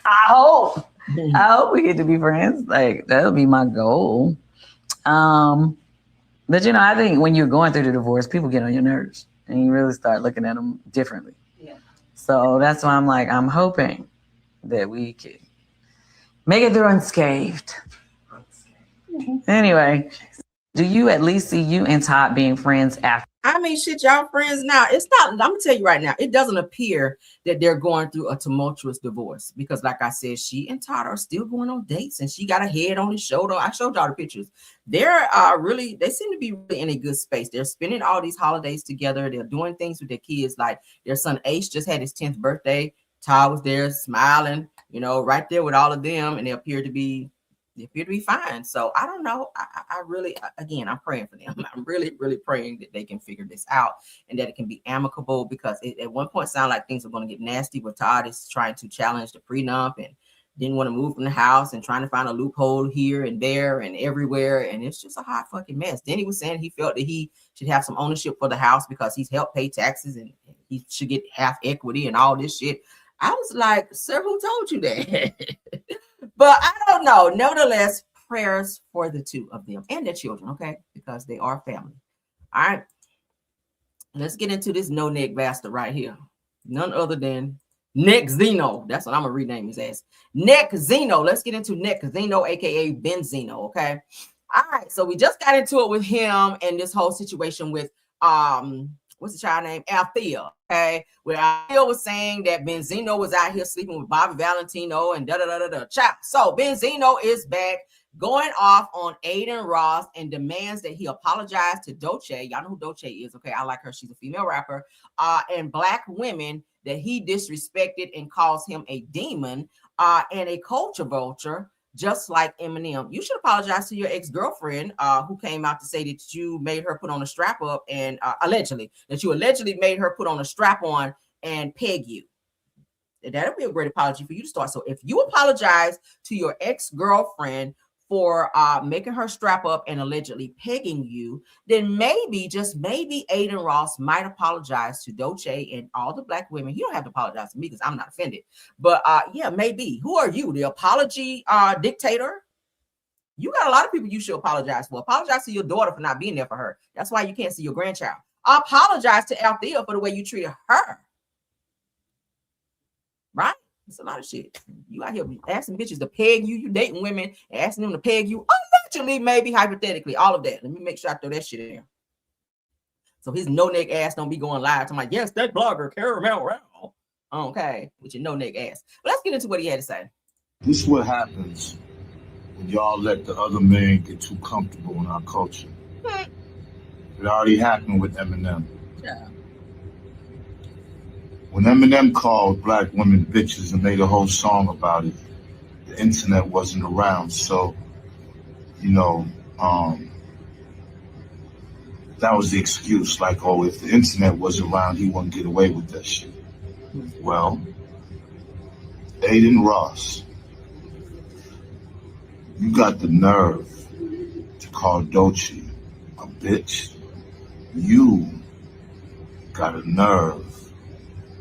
I hope we get to be friends. Like, that'll be my goal. But I think when you're going through the divorce, people get on your nerves and you really start looking at them differently. Yeah. So that's why I'm like, I'm hoping that we can make it through unscathed. Anyway, do you at least see you and Todd being friends after? I mean, shit, y'all friends now. It's not, I'm gonna tell you right now, it doesn't appear that they're going through a tumultuous divorce, because like I said, she and Todd are still going on dates, and she got a head on his shoulder. I showed y'all the pictures. They're they seem to be really in a good space. They're spending all these holidays together. They're doing things with their kids. Like their son Ace just had his 10th birthday. Todd was there smiling, right there with all of them, and they appear to be fine. So I don't know. I really, again, I'm praying for them. I'm really, really praying that they can figure this out and that it can be amicable, because it at one point sounded like things were going to get nasty, where Todd is trying to challenge the prenup and didn't want to move from the house and trying to find a loophole here and there and everywhere. And it's just a hot fucking mess. Then he was saying he felt that he should have some ownership for the house because he's helped pay taxes and he should get half equity and all this shit. I was like, sir, who told you that? But I don't know. Nevertheless, prayers for the two of them and their children, okay? Because they are family. All right. Let's get into this no-neck bastard right here. None other than Neck Zeno. That's what I'm going to rename his ass. Neck Zeno. Let's get into Neck Zeno, a.k.a. Benzino, okay? All right. So we just got into it with him and this whole situation with, what's the child name? Althea, okay? Where Althea was saying that Benzino was out here sleeping with Bobby Valentino and da-da-da-da-da. Child. So Benzino is back, going off on Aiden Ross, and demands that he apologize to Dolce. Y'all know who Dolce is, okay? I like her. She's a female rapper. And black women that he disrespected and calls him a demon and a culture vulture, just like Eminem. You should apologize to your ex-girlfriend who came out to say that you made her put on a strap up and allegedly made her put on a strap on and peg you. That'll be a great apology for you to start. So if you apologize to your ex-girlfriend for making her strap up and allegedly pegging you, then maybe, just maybe, Aiden Ross might apologize to Dolce and all the black women. You don't have to apologize to me because I'm not offended. But yeah, maybe. Who are you? The apology dictator? You got a lot of people you should apologize for. Apologize to your daughter for not being there for her. That's why you can't see your grandchild. Apologize to Althea for the way you treated her. Right? It's a lot of shit. You out here asking bitches to peg you. You dating women and asking them to peg you. Allegedly, maybe, hypothetically, all of that. Let me make sure I throw that shit in there. So his no-neck ass don't be going live to my, yes, that blogger, Caramel Rao. Okay, with your no-neck ass. But let's get into what he had to say. This is what happens when y'all let the other man get too comfortable in our culture. It already happened with Eminem. Yeah. When Eminem called black women bitches and made a whole song about it, the internet wasn't around. So, that was the excuse. Like, oh, if the internet wasn't around, he wouldn't get away with that shit. Well, Aiden Ross, you got the nerve to call Dolce a bitch. You got a nerve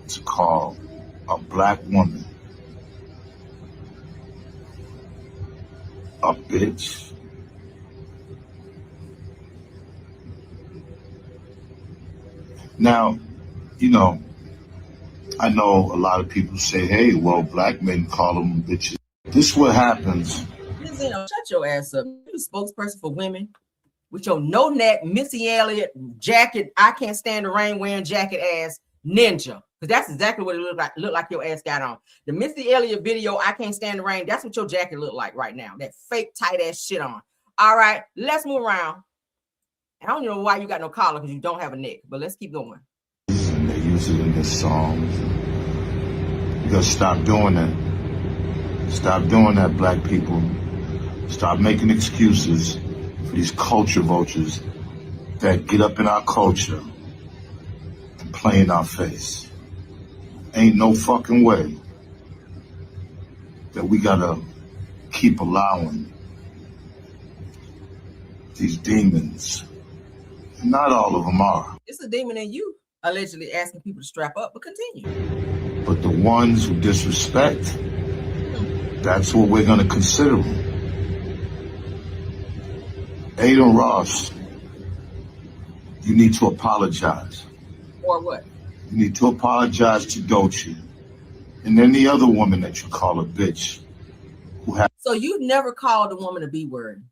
to call a black woman a bitch. Now, I know a lot of people say, hey, well, black men call them bitches. This is what happens. Shut your ass up. You're the spokesperson for women with your no-neck Missy Elliott jacket. I can't stand the rain wearing jacket ass ninja. Because that's exactly what it looked like. Looked like your ass got on. The Missy Elliott video, I can't stand the rain. That's what your jacket looked like right now. That fake tight ass shit on. All right, let's move around. I don't know why you got no collar because you don't have a neck, but let's keep going. And they use it in their songs. You gotta stop doing that. Stop doing that, black people. Stop making excuses for these culture vultures that get up in our culture and play in our face. Ain't no fucking way that we gotta keep allowing these demons. Not all of them are. It's a demon in you, allegedly asking people to strap up, but continue. But the ones who disrespect, that's what we're gonna consider them. Aiden Ross, you need to apologize. Or what? You need to apologize to Doechii and any other woman that you call a bitch. So you never called a woman a B word.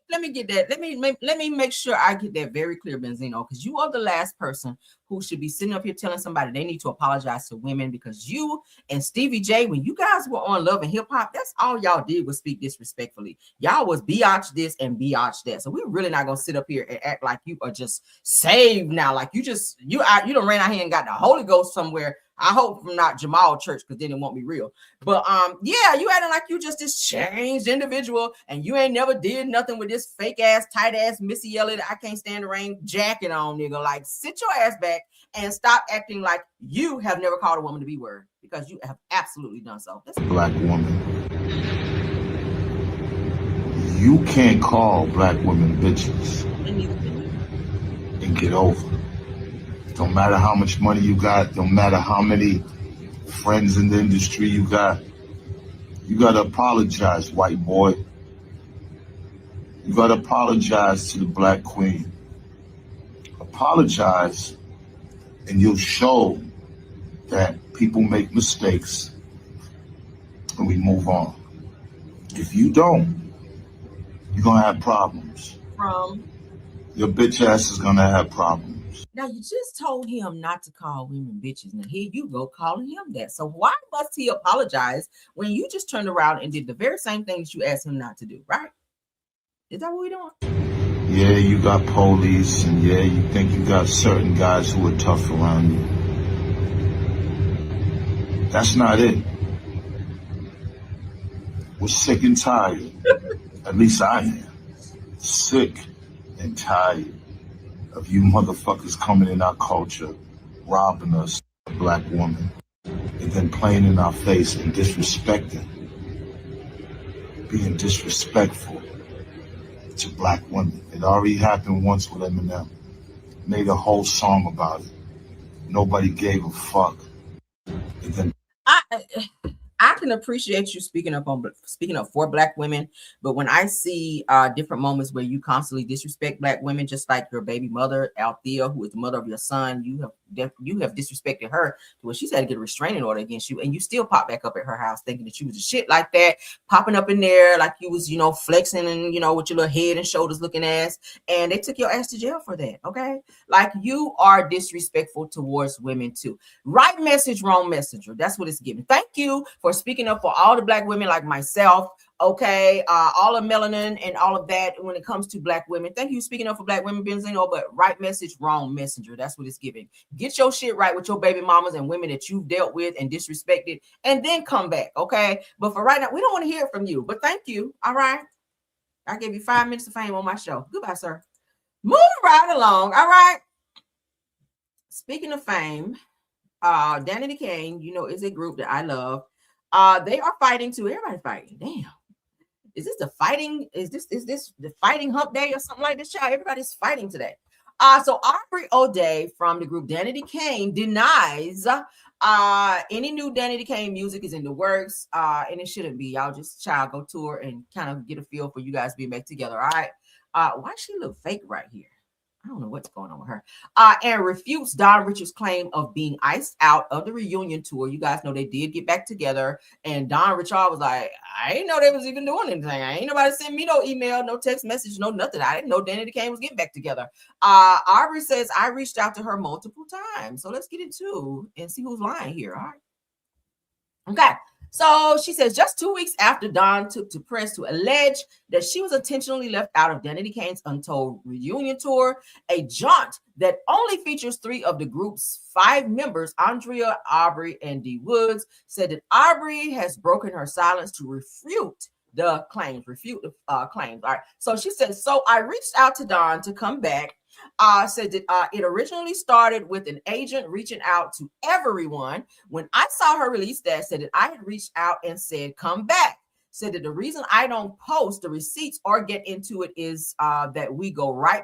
Let me get that. Let me make sure I get that very clear, Benzino, because you are the last person who should be sitting up here telling somebody they need to apologize to women, because you and Stevie J, when you guys were on Love and Hip Hop, that's all y'all did was speak disrespectfully. Y'all was biatch this and biatch that. So we're really not gonna sit up here and act like you are just saved now. Like you done ran out here and got the Holy Ghost somewhere. I hope from not Jamal church, because then it won't be real. But yeah, you acting like you just this changed individual and you ain't never did nothing with this fake ass, tight ass Missy Elliott, I can't stand the rain jacket on, nigga. Like, sit your ass back and stop acting like you have never called a woman to B word, because you have absolutely done so. That's black woman. You can't call black women bitches and get over. Don't matter how much money you got, don't matter how many friends in the industry you gotta apologize, white boy. You gotta apologize to the black queen. Apologize, and you'll show that people make mistakes and we move on. If you don't, you're gonna have problems. Your bitch ass is gonna have problems. Now, you just told him not to call women bitches. Now, here you go calling him that. So why must he apologize when you just turned around and did the very same things you asked him not to do, right? Is that what we're doing? Yeah, you got police, and yeah, you think you got certain guys who are tough around you. That's not it. We're sick and tired. At least I am. Sick and tired of you motherfuckers coming in our culture, robbing us, a black woman, and then playing in our face and disrespecting, being disrespectful to black women. It already happened once with Eminem. Made a whole song about it. Nobody gave a fuck. And then I can appreciate you speaking up for black women, but when I see different moments where you constantly disrespect black women, just like your baby mother, Althea, who is the mother of your son, you have disrespected her to where she's had to get a restraining order against you, and you still pop back up at her house thinking that you was a shit like that, popping up in there like you was, flexing and with your little head and shoulders looking ass, and they took your ass to jail for that. Okay, like you are disrespectful towards women too. Right message, wrong messenger. That's what it's giving. Thank you for speaking up for all the black women like myself, okay, all of melanin and all of that when it comes to black women. Thank you for speaking up for black women, Benzino, but right message, wrong messenger. That's what it's giving. Get your shit right with your baby mamas and women that you've dealt with and disrespected, and then come back, okay? But for right now, we don't want to hear from you, but thank you, all right? I gave you 5 minutes of fame on my show. Goodbye, sir. Moving right along, all right? Speaking of fame, Danity Kane, is a group that I love. They are fighting too. Everybody's fighting. Damn. Is this the fighting hump day or something like this, child? Everybody's fighting today. So Aubrey O'Day from the group Danity Kane denies any new Danity Kane music is in the works. And it shouldn't be. Y'all just go tour and kind of get a feel for you guys being back together. All right. Why she look fake right here? I don't know what's going on with her. And refutes Don Richards' claim of being iced out of the reunion tour. You guys know they did get back together, and Don Richards was like, I didn't know they was even doing anything. I ain't nobody sent me no email, no text message, no nothing. I didn't know Danny Kane was getting back together. Aubrey says, I reached out to her multiple times. So let's get into and see who's lying here. All right. Okay. So she says, just 2 weeks after Dawn took to press to allege that she was intentionally left out of Danity Kane's Untold reunion tour, a jaunt that only features 3 of the group's 5 members, Andrea, Aubrey, and D. Woods, said that Aubrey has broken her silence to refute the claims. All right. So she said, so I reached out to Dawn to come back. Said that it originally started with an agent reaching out to everyone. When I saw her release that, said that I had reached out and said, come back. Said that the reason I don't post the receipts or get into it is that we go right.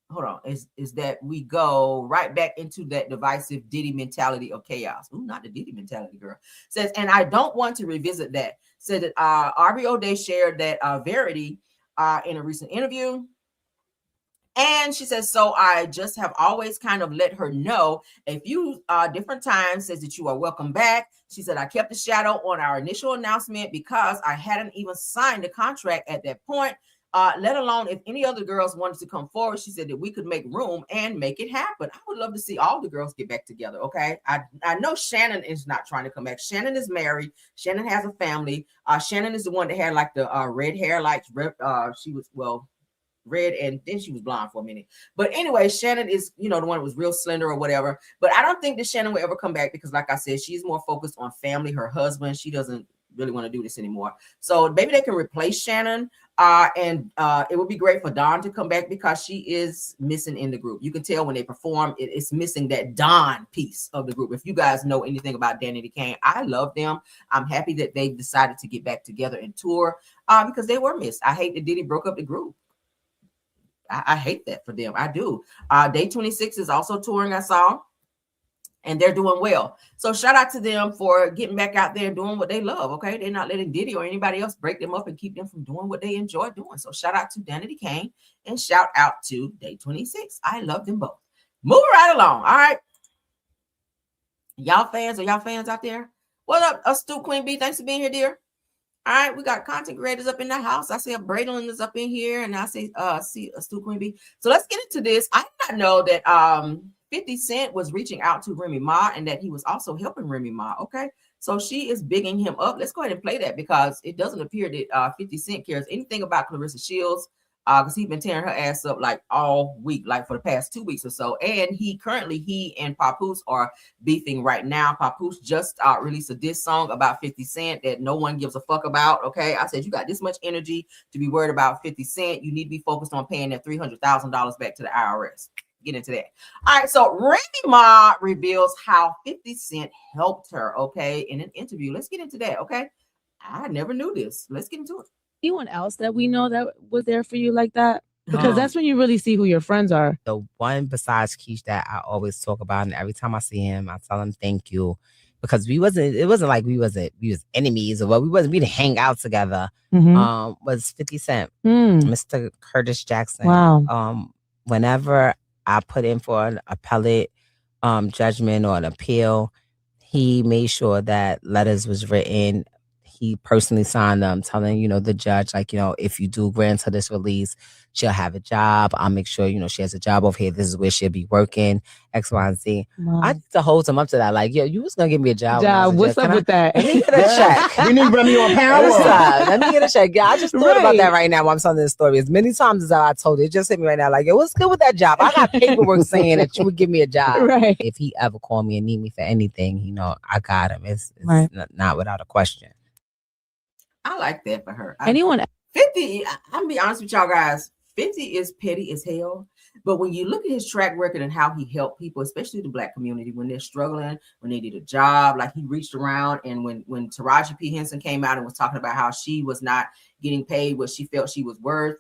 Hold on, is that we go right back into that divisive Diddy mentality of chaos. Ooh, not the Diddy mentality, girl. Says, and I don't want to revisit that. Said that Aubrey O'Day shared that Verity in a recent interview. And she says, so I just have always kind of let her know a few different times, says that you are welcome back. She said, I kept the shadow on our initial announcement because I hadn't even signed the contract at that point, let alone if any other girls wanted to come forward. She said that we could make room and make it happen. I would love to see all the girls get back together, okay? I know Shannon is not trying to come back. Shannon is married. Shannon has a family. Shannon is the one that had like the red hair, like she was, well, red, and then she was blonde for a minute. But anyway, Shannon is, the one that was real slender or whatever. But I don't think that Shannon will ever come back because, like I said, she's more focused on family, her husband. She doesn't really want to do this anymore. So maybe they can replace Shannon. And it would be great for Dawn to come back because she is missing in the group. You can tell when they perform, it's missing that Dawn piece of the group. If you guys know anything about Danity Kane, I love them. I'm happy that they decided to get back together and tour because they were missed. I hate that Diddy broke up the group. I hate that for them. I do. Day 26 is also touring, I saw, and they're doing well. So shout out to them for getting back out there and doing what they love, okay? They're not letting Diddy or anybody else break them up and keep them from doing what they enjoy doing. So shout out to Danity Kane and shout out to Day 26. I love them both. Moving right along, all right? Y'all fans out there? What up, Astute Queen B? Thanks for being here, dear. All right, we got content creators up in the house. I see a Braylon is up in here, and I see Stu Queen B. So let's get into this. I did not know that 50 Cent was reaching out to Remy Ma and that he was also helping Remy Ma. Okay, so she is bigging him up. Let's go ahead and play that because it doesn't appear that 50 Cent cares anything about Clarissa Shields because he's been tearing her ass up like all week, like for the past 2 weeks or so. And he and Papoose are beefing right now. Papoose just released a diss song about 50 Cent that no one gives a fuck about. Okay, I said, you got this much energy to be worried about 50 Cent. You need to be focused on paying that $300,000 back to the IRS. Get into that. All right, so Remy Ma reveals how 50 Cent helped her, okay, in an interview. Let's get into that, okay? I never knew this. Let's get into it. Anyone else that we know that was there for you like that? Because that's when you really see who your friends are. The one besides Keish that I always talk about, and every time I see him, I tell him thank you. Because it wasn't like we was enemies or what, we didn't hang out together. Was 50 Cent, Mr. Curtis Jackson. Wow. Whenever I put in for an appellate judgment or an appeal, he made sure that letters was written. He personally signed them, telling, the judge, like, if you do grant her this release, she'll have a job. I'll make sure, she has a job over here. This is where she'll be working, X, Y, and Z. Wow. I need to hold him up to that. Like, yo, you was going to give me a job. What's up with that? Let me get a check. You need Remy on power. Let me get a check. Yeah, I just thought about that right now while I'm telling this story. As many times as I told it just hit me right now. Like, yo, what's good with that job? I got paperwork saying that you would give me a job. Right. If he ever called me and need me for anything, I got him. It's not without a question. I like that for her. 50, I'm gonna be honest with y'all guys. 50 is petty as hell. But when you look at his track record and how he helped people, especially the Black community, when they're struggling, when they need a job, like he reached around, and when Taraji P. Henson came out and was talking about how she was not getting paid what she felt she was worth,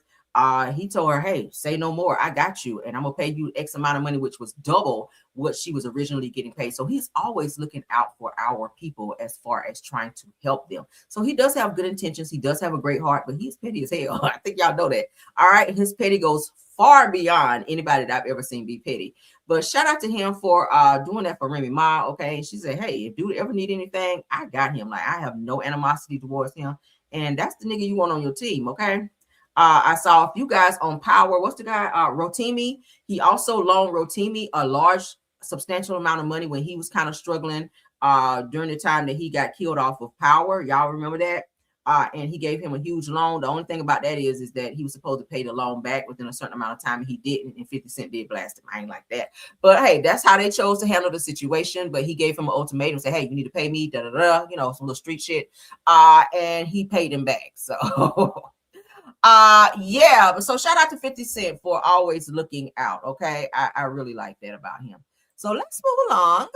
he told her, hey, say no more. I got you. And I'm going to pay you X amount of money, which was double what she was originally getting paid. So he's always looking out for our people as far as trying to help them. So he does have good intentions. He does have a great heart, but he's petty as hell. I think y'all know that. All right. His petty goes far beyond anybody that I've ever seen be petty. But shout out to him for doing that for Remy Ma. Okay, she said, hey, if dude ever need anything, I got him. Like, I have no animosity towards him, and that's the nigga you want on your team. Okay. I saw a few guys on Power. What's the guy? Rotimi. He also loaned Rotimi a large, substantial amount of money when he was kind of struggling during the time that he got killed off of Power. Y'all remember that? And he gave him a huge loan. The only thing about that is that he was supposed to pay the loan back within a certain amount of time, and he didn't. And 50 Cent did blast him. I ain't like that. But hey, that's how they chose to handle the situation. But he gave him an ultimatum, say, hey, you need to pay me, some little street shit. And he paid him back. So yeah, but so shout out to 50 Cent for always looking out. Okay, I really like that about him. So let's move along.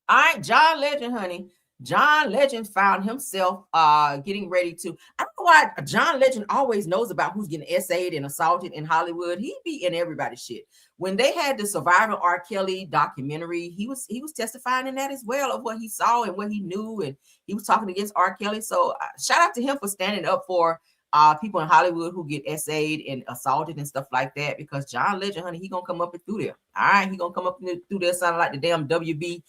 All right, John Legend, honey. John Legend found himself getting ready to. I don't know why John Legend always knows about who's getting essayed and assaulted in Hollywood. He be in everybody's shit. When they had the Survivor R. Kelly documentary, he was testifying in that as well of what he saw and what he knew, and he was talking against R. Kelly. So shout out to him for standing up for people in Hollywood who get essayed and assaulted and stuff like that, because John Legend, honey, he gonna come up and through there. All right, he gonna come up and through there sounding like the damn WB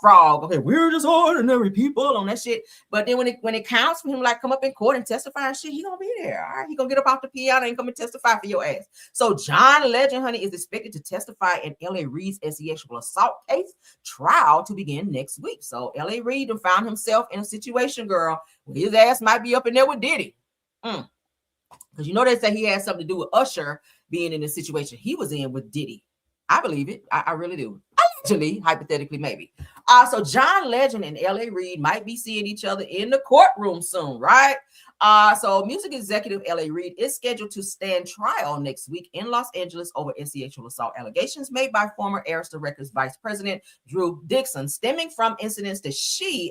frog. Okay, we're just ordinary people on that shit. But then when it counts for him, like come up in court and testify and shit, he gonna be there. All right, he gonna get up off the piano and come and testify for your ass. So John Legend, honey, is expected to testify in L.A. Reid's sexual assault case trial to begin next week. So L.A. Reid found himself in a situation, girl, where his ass might be up in there with Diddy. Because they say he had something to do with Usher being in the situation he was in with Diddy. I believe it. I really do. Allegedly, hypothetically, maybe. So John Legend and L.A. Reid might be seeing each other in the courtroom soon, right? So music executive L.A. Reid is scheduled to stand trial next week in Los Angeles over sexual assault allegations made by former Arista Records vice president Drew Dixon, stemming from incidents that she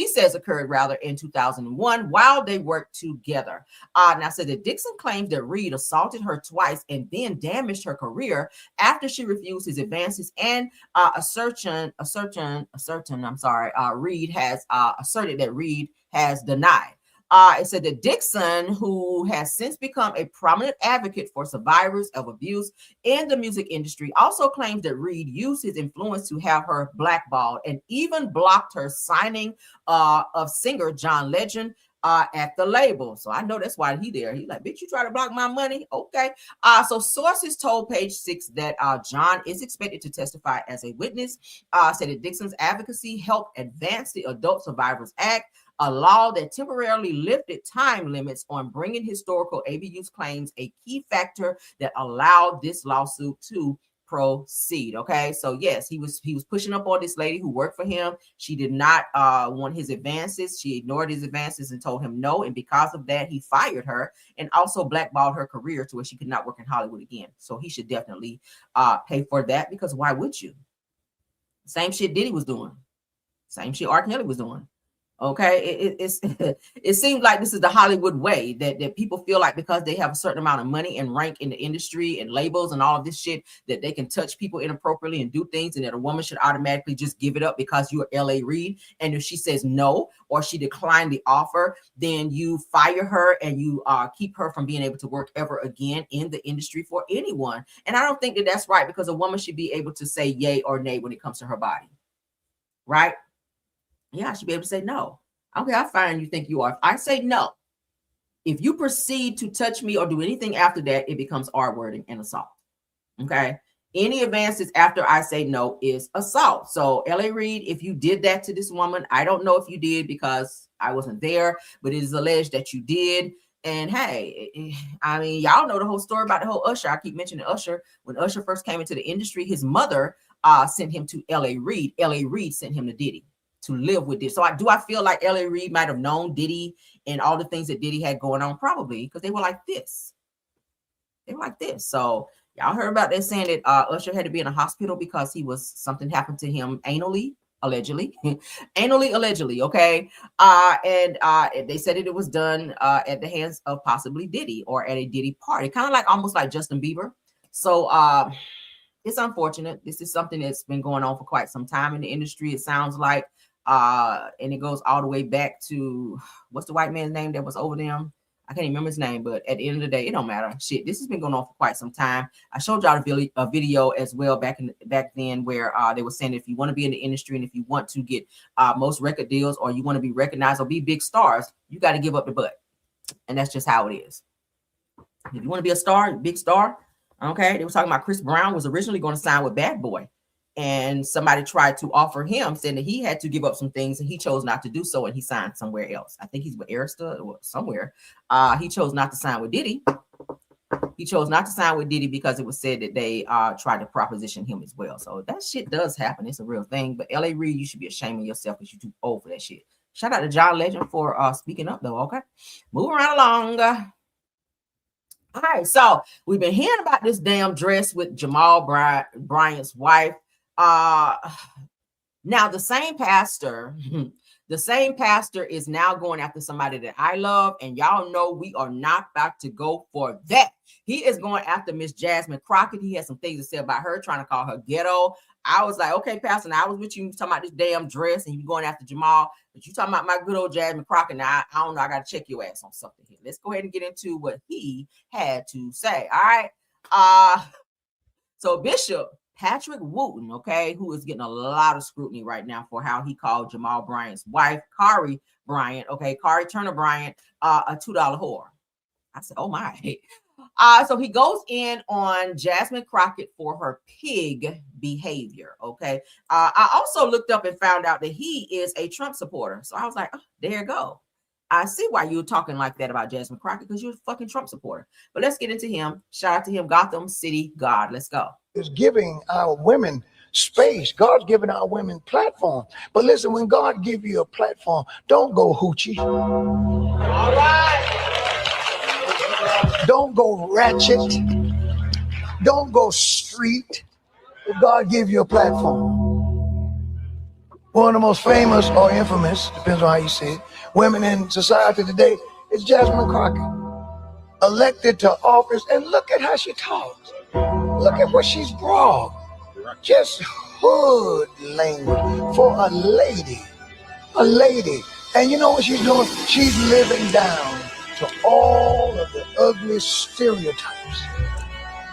says occurred in 2001 while they worked together. Now said that Dixon claims that Reid assaulted her twice and then damaged her career after she refused his advances, and Reid has asserted that Reid has denied. It said that Dixon, who has since become a prominent advocate for survivors of abuse in the music industry, also claims that Reid used his influence to have her blackballed and even blocked her signing of singer John Legend at the label. So I know that's why he there. He's like, bitch, you try to block my money? Okay. So sources told Page 6 that John is expected to testify as a witness. Said that Dixon's advocacy helped advance the Adult Survivors Act, a law that temporarily lifted time limits on bringing historical abuse claims, a key factor that allowed this lawsuit to proceed. Okay, so yes, he was pushing up on this lady who worked for him. She did not want his advances. She ignored his advances and told him no, and because of that, he fired her and also blackballed her career to where she could not work in Hollywood again. So he should definitely pay for that, because why would you? Same shit Diddy was doing, same shit R. Kelly was doing. Okay, it seems like this is the Hollywood way, that people feel like because they have a certain amount of money and rank in the industry and labels and all of this shit, that they can touch people inappropriately and do things, and that a woman should automatically just give it up because you're L.A. Reid. And if she says no, or she declined the offer, then you fire her and you keep her from being able to work ever again in the industry for anyone. And I don't think that that's right, because a woman should be able to say yay or nay when it comes to her body, right? Yeah, I should be able to say no. Okay, how fine you think you are? If I say no, if you proceed to touch me or do anything after that, it becomes R-wording and assault. Okay, any advances after I say no is assault. So L.A. Reid, if you did that to this woman, I don't know if you did because I wasn't there, but it is alleged that you did. And hey, I mean, y'all know the whole story about the whole Usher. I keep mentioning Usher. When Usher first came into the industry, his mother sent him to L.A. Reid. L.A. Reid sent him to Diddy to live with this. So I feel like L.A. Reid might have known Diddy and all the things that Diddy had going on, probably because they were like this. They were like this. So y'all heard about that saying that Usher had to be in a hospital because something happened to him allegedly, okay? And they said it was done at the hands of possibly Diddy or at a Diddy party, kind of like almost like Justin Bieber. So it's unfortunate. This is something that's been going on for quite some time in the industry, it sounds like. And it goes all the way back to, what's the white man's name that was over them? I can't even remember his name, but at the end of the day, it don't matter. Shit, this has been going on for quite some time. I showed y'all a video as well back then where they were saying if you want to be in the industry and if you want to get most record deals or you want to be recognized or be big stars, you got to give up the butt. And that's just how it is. If you want to be a star, big star, okay. They were talking about Chris Brown was originally going to sign with Bad Boy. And somebody tried to offer him, saying that he had to give up some things, and he chose not to do so, and he signed somewhere else. I think he's with Arista or somewhere. He chose not to sign with Diddy. He chose not to sign with Diddy because it was said that they tried to proposition him as well. So that shit does happen. It's a real thing. But L.A. Reid, you should be ashamed of yourself because you're too old for that shit. Shout out to John Legend for speaking up, though, okay? Moving right along. All right, so we've been hearing about this damn dress with Jamal Bryant's wife. Now the same pastor is now going after somebody that I love, and y'all know we are not about to go for that. He is going after Miss Jasmine Crockett. He has some things to say about her, trying to call her ghetto. I was like, okay, Pastor, now I was with you talking about this damn dress, and you going after Jamal, but you talking about my good old Jasmine Crockett. Now I don't know, I gotta check your ass on something here. Let's go ahead and get into what he had to say. All right. So Bishop Patrick Wooten, okay, who is getting a lot of scrutiny right now for how he called Jamal Bryant's wife, Karri Bryant, okay, Karri Turner Bryant, a $2 whore. I said, oh my. So he goes in on Jasmine Crockett for her pig behavior, okay. I also looked up and found out that he is a Trump supporter. So I was like, oh, there you go. I see why you're talking like that about Jasmine Crockett, because you're a fucking Trump supporter. But let's get into him. Shout out to him, Gotham City God. Let's go. Is giving our women space. God's giving our women platform. But listen, when God give you a platform, don't go hoochie. All right. Don't go ratchet. Don't go street. If God give you a platform. One of the most famous or infamous, depends on how you see it, women in society today is Jasmine Crockett. Elected to office, and look at how she talks. Look at what she's brought. Just hood language for a lady. A lady. And you know what she's doing? She's living down to all of the ugly stereotypes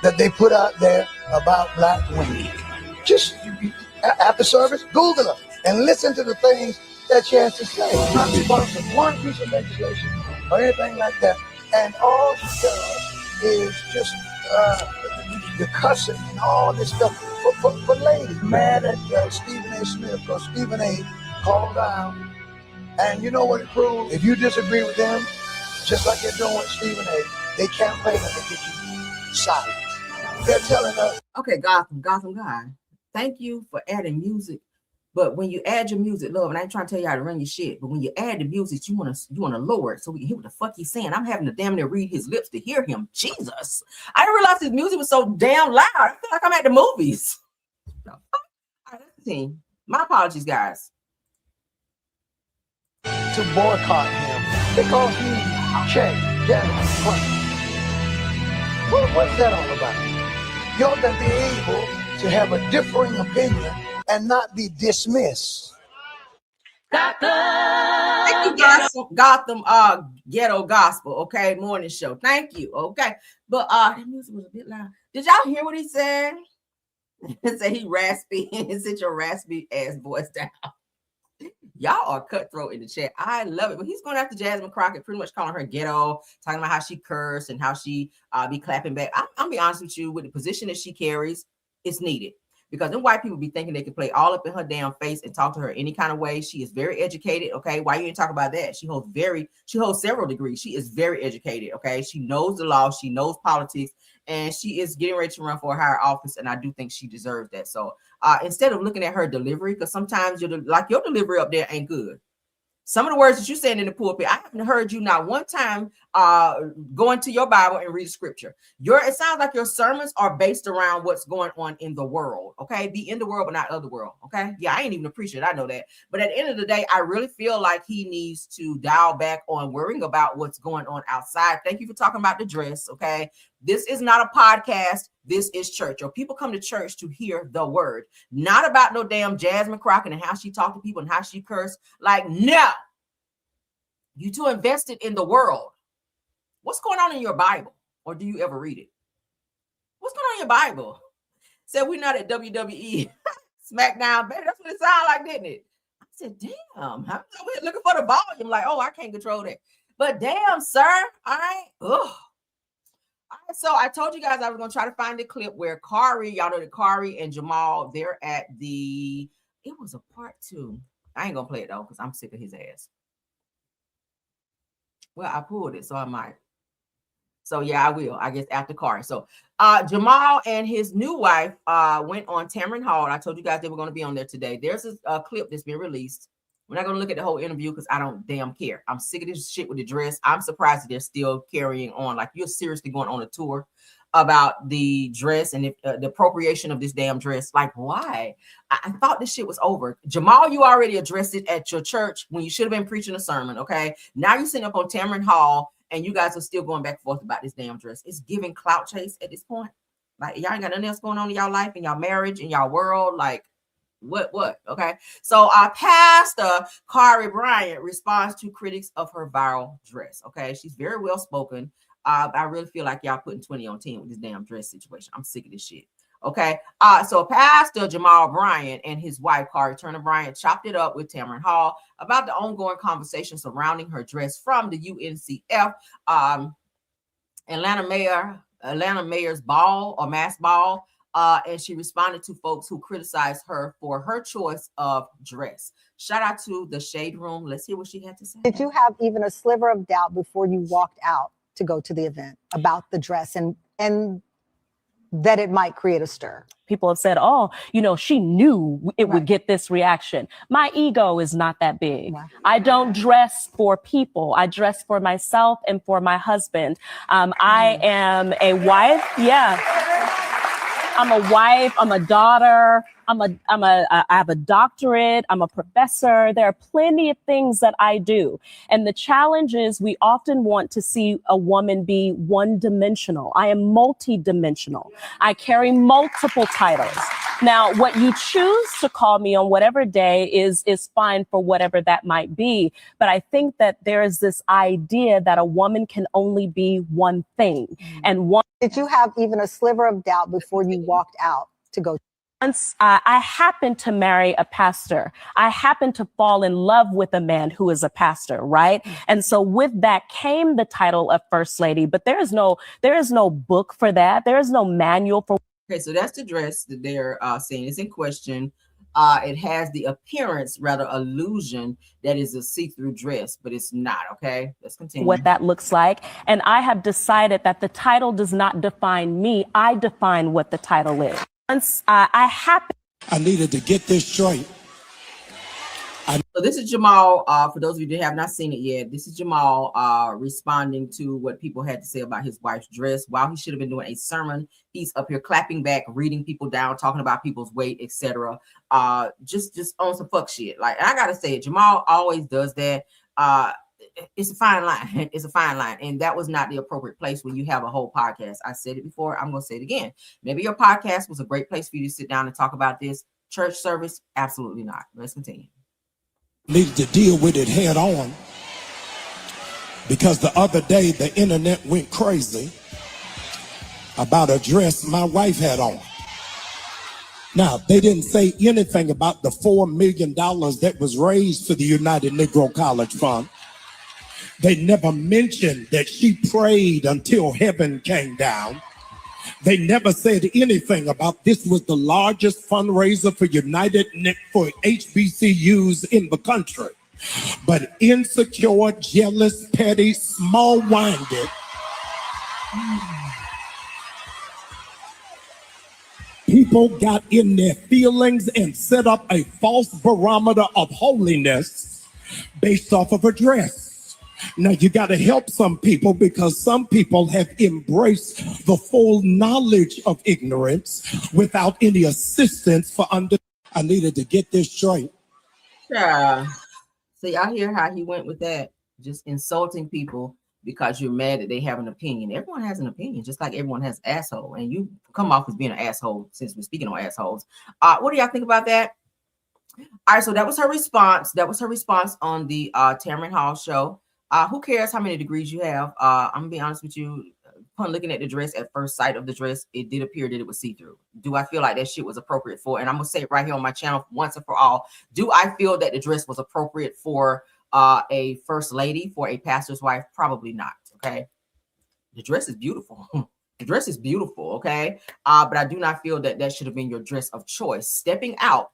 that they put out there about black women. Just after service, Google them and listen to the things that she has to say. Not responsible for one piece of legislation or anything like that. And all she does is just the cussing and all this stuff for ladies. Mad at Stephen A. Smith because Stephen A. called out. And you know what it proves? If you disagree with them, just like they're doing with Stephen A., they campaign to get you silent. They're telling us. Okay, Gotham guy. Thank you for adding music. But when you add your music, love, and I ain't trying to tell you how to run your shit, but when you add the music, you want to lower it so we can hear what the fuck he's saying. I'm having to damn near read his lips to hear him. Jesus. I didn't realize his music was so damn loud. I feel like I'm at the movies. All right, that's the team. My apologies, guys. To boycott him because he checked Jasmine Crockett. What's that all about? You ought to be able to have a differing opinion and not be dismissed. Thank you, Gotham Ghetto Gospel, okay, morning show. Thank you, okay. But that music was a bit loud. Did y'all hear what he said? He said he raspy and sit your raspy ass voice down. Y'all are cutthroat in the chat. I love it. But he's going after Jasmine Crockett, pretty much calling her ghetto, talking about how she cursed and how she be clapping back. I'll be honest with you, with the position that she carries, it's needed. Because then white people be thinking they can play all up in her damn face and talk to her any kind of way. She is very educated, okay? Why you ain't talk about that? She holds several degrees. She is very educated, okay? She knows the law, she knows politics, and she is getting ready to run for a higher office, and I do think she deserves that. So instead of looking at her delivery, because sometimes your delivery up there ain't good. Some of the words that you're saying in the pulpit, I haven't heard you not one time go into your Bible and read scripture. It sounds like your sermons are based around what's going on in the world, okay? Be in the world, but not of the world, okay? Yeah, I ain't even a preacher, I know that. But at the end of the day, I really feel like he needs to dial back on worrying about what's going on outside. Thank you for talking about the dress, okay? This is not a podcast. This is church. Or people come to church to hear the word, not about no damn Jasmine Crockett and how she talked to people and how she cursed. Like, no, you too invested in the world What's going on in your Bible? Or do you ever read it? What's going on in your Bible? Said we're not at WWE SmackDown, baby. That's what it sounded like, didn't it? I said, damn, I'm over here looking for the volume. Like, oh, I can't control that. But damn, sir, all right. Ugh. So I told you guys I was going to try to find the clip where Karri, y'all know that Karri and Jamal, they're at it was a part 2. I ain't going to play it though, because I'm sick of his ass. Well, I pulled it, so I might. So yeah, I will, I guess, after Karri. So Jamal and his new wife went on Tamron Hall. I told you guys they were going to be on there today. There's a clip that's been released. We're not going to look at the whole interview because I don't damn care. I'm sick of this shit with the dress. I'm surprised that they're still carrying on. Like, you're seriously going on a tour about the dress and the appropriation of this damn dress. Like, why? I thought this shit was over. Jamal, you already addressed it at your church when you should have been preaching a sermon, okay? Now you're sitting up on Tamron Hall and you guys are still going back and forth about this damn dress. It's giving clout chase at this point. Like, y'all ain't got nothing else going on in y'all life, in y'all marriage, in y'all world. Like, what? Okay. So Pastor Karri Bryant responds to critics of her viral dress. Okay. She's very well spoken. I really feel like y'all putting 20 on 10 with this damn dress situation. I'm sick of this shit. Okay. So Pastor Jamal Bryant and his wife, Karri Turner Bryant, chopped it up with Tamron Hall about the ongoing conversation surrounding her dress from the UNCF Atlanta mayor's ball or mass ball. And she responded to folks who criticized her for her choice of dress. Shout out to the Shade Room. Let's hear what she had to say. Did you have even a sliver of doubt before you walked out to go to the event about the dress and that it might create a stir? People have said, oh, she knew it would get this reaction. My ego is not that big. Wow. I don't dress for people. I dress for myself and for my husband. I am a wife. Yeah. I'm a wife, I'm a daughter, I have a doctorate, I'm a professor. There are plenty of things that I do. And the challenge is we often want to see a woman be one-dimensional. I am multi-dimensional. I carry multiple titles. Now, what you choose to call me on whatever day is fine for whatever that might be. But I think that there is this idea that a woman can only be one thing. And one. Did you have even a sliver of doubt before you walked out to go? Once I happened to marry a pastor, I happened to fall in love with a man who is a pastor, right? And so with that came the title of First Lady. But there is no book for that. There is no manual for. Okay, so that's the dress that they're saying is in question. It has the appearance, rather illusion, that is a see-through dress, but it's not. Okay, let's continue. What that looks like. And I have decided that the title does not define me. I define what the title is. Once I needed to get this straight. So this is Jamal. For those of you that have not seen it yet, this is Jamal responding to what people had to say about his wife's dress. While he should have been doing a sermon, he's up here clapping back, reading people down, talking about people's weight, etc. Just on some fuck shit. Like, I gotta say it, Jamal always does that. It's a fine line. It's a fine line. And that was not the appropriate place when you have a whole podcast. I said it before. I'm going to say it again. Maybe your podcast was a great place for you to sit down and talk about this. Church service, absolutely not. Let's continue. Needed to deal with it head on because the other day the internet went crazy about a dress my wife had on. Now, they didn't say anything about the $4 million that was raised for the United Negro College Fund. They never mentioned that she prayed until heaven came down. They never said anything about this was the largest fundraiser for for HBCUs in the country. But insecure, jealous, petty, small-minded people got in their feelings and set up a false barometer of holiness based off of a dress. Now, you got to help some people because some people have embraced the full knowledge of ignorance without any assistance for I needed to get this straight. Yeah. So y'all hear how he went with that? Just insulting people because you're mad that they have an opinion. Everyone has an opinion, just like everyone has asshole. And you come off as being an asshole since we're speaking on assholes. What do y'all think about that? All right, so that was her response. That was her response on the Tamron Hall show. Who cares how many degrees you have? I'm gonna be honest with you. Upon looking at the dress at first sight of the dress, it did appear that it was see-through. Do I feel like that shit was appropriate for? And I'm gonna say it right here on my channel once and for all. Do I feel that the dress was appropriate for a first lady, for a pastor's wife? Probably not. Okay, the dress is beautiful. The dress is beautiful. Okay, but I do not feel that that should have been your dress of choice. Stepping out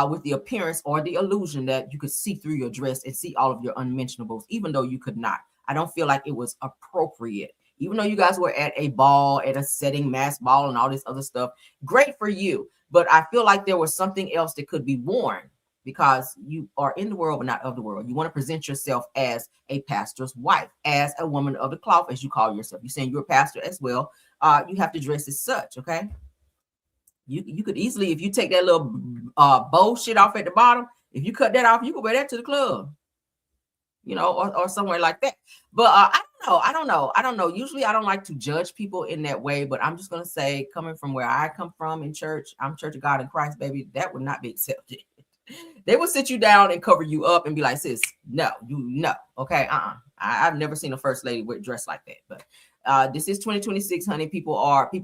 with the appearance or the illusion that you could see through your dress and see all of your unmentionables, even though you could not. I don't feel like it was appropriate. Even though you guys were at a ball, at a setting, mass ball, and all this other stuff, great for you. But I feel like there was something else that could be worn, because you are in the world, but not of the world. You want to present yourself as a pastor's wife, as a woman of the cloth, as you call yourself. You're saying you're a pastor as well. You have to dress as such, okay? You could easily, if you take that little bow shit off at the bottom, if you cut that off, you could wear that to the club, you know, or somewhere like that. But I don't know. Usually I don't like to judge people in that way, but I'm just going to say, coming from where I come from in church, I'm Church of God in Christ, baby, that would not be accepted. They will sit you down and cover you up and be like, sis, no, okay, I've never seen a first lady with dress like that. But this is 2026, honey. People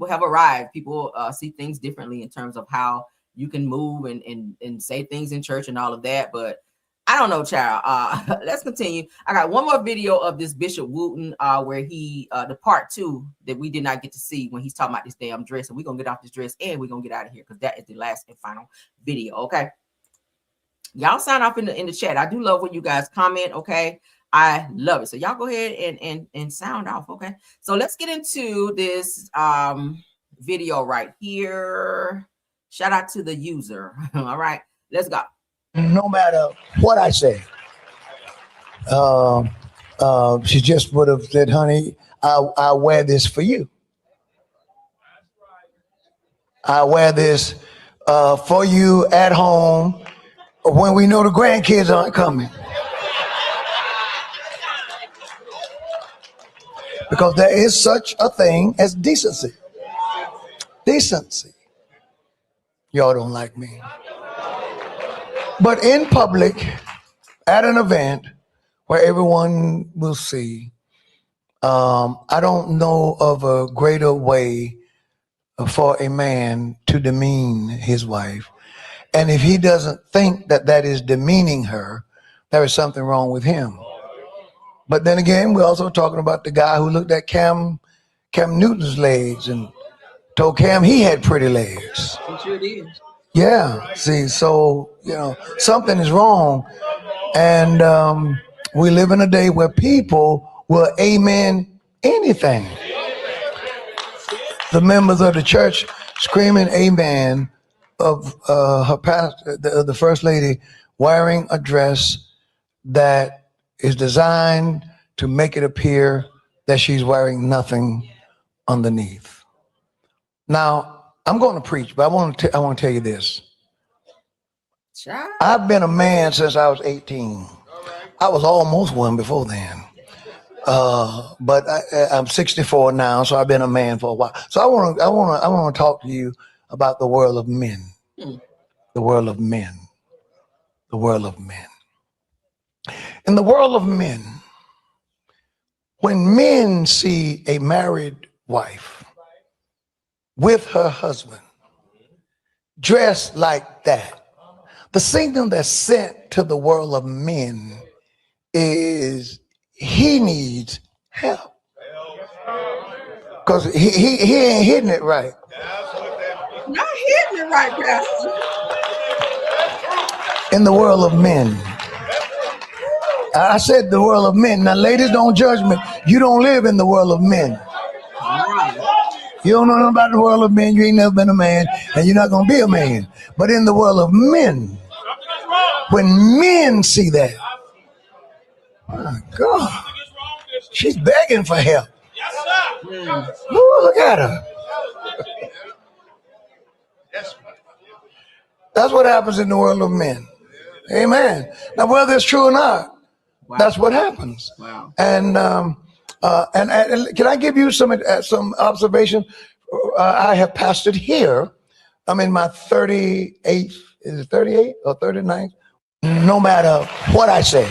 have arrived. People see things differently in terms of how you can move and say things in church and all of that. But I don't know, child. Let's continue. I got one more video of this Bishop Wooten where he the part 2 that we did not get to see when he's talking about this damn dress. And we're gonna get off this dress and we're gonna get out of here because that is the last and final video. Okay. Y'all sign off in the chat. I do love when you guys comment. Okay. I love it. So y'all go ahead and sound off. Okay. So let's get into this video right here. Shout out to the user. All right, let's go. No matter what I say, she just would have said, honey, I wear this for you. I wear this for you at home when we know the grandkids aren't coming. Because there is such a thing as decency. Decency. Y'all don't like me. But in public, at an event where everyone will see, I don't know of a greater way for a man to demean his wife. And if he doesn't think that that is demeaning her, there is something wrong with him. But then again, we're also talking about the guy who looked at Cam Newton's legs and told Cam he had pretty legs. He sure did. Yeah, see, so, you know, something is wrong. And we live in a day where people will amen anything. The members of the church screaming amen of her pastor, the first lady, wearing a dress that is designed to make it appear that she's wearing nothing underneath. Now, I'm going to preach, but I want to tell you this. I've been a man since I was 18. I was almost one before then. But I'm 64 now, so I've been a man for a while. So I want to talk to you about the world of men. The world of men. The world of men. In the world of men, when men see a married wife with her husband dressed like that, the signal that's sent to the world of men is he needs help. Because he ain't hitting it right. Not hitting it right, Pastor. In the world of men. I said the world of men. Now, ladies, don't judge me. You don't live in the world of men. You don't know nothing about the world of men. You ain't never been a man, and you're not going to be a man. But in the world of men, when men see that, my God, she's begging for help. Ooh, look at her. That's what happens in the world of men. Amen. Now, whether it's true or not, that's what happens. Wow. And can I give you some observation? I have pastored here. I'm in my 38th, is it 38 or 39th? No matter what I say.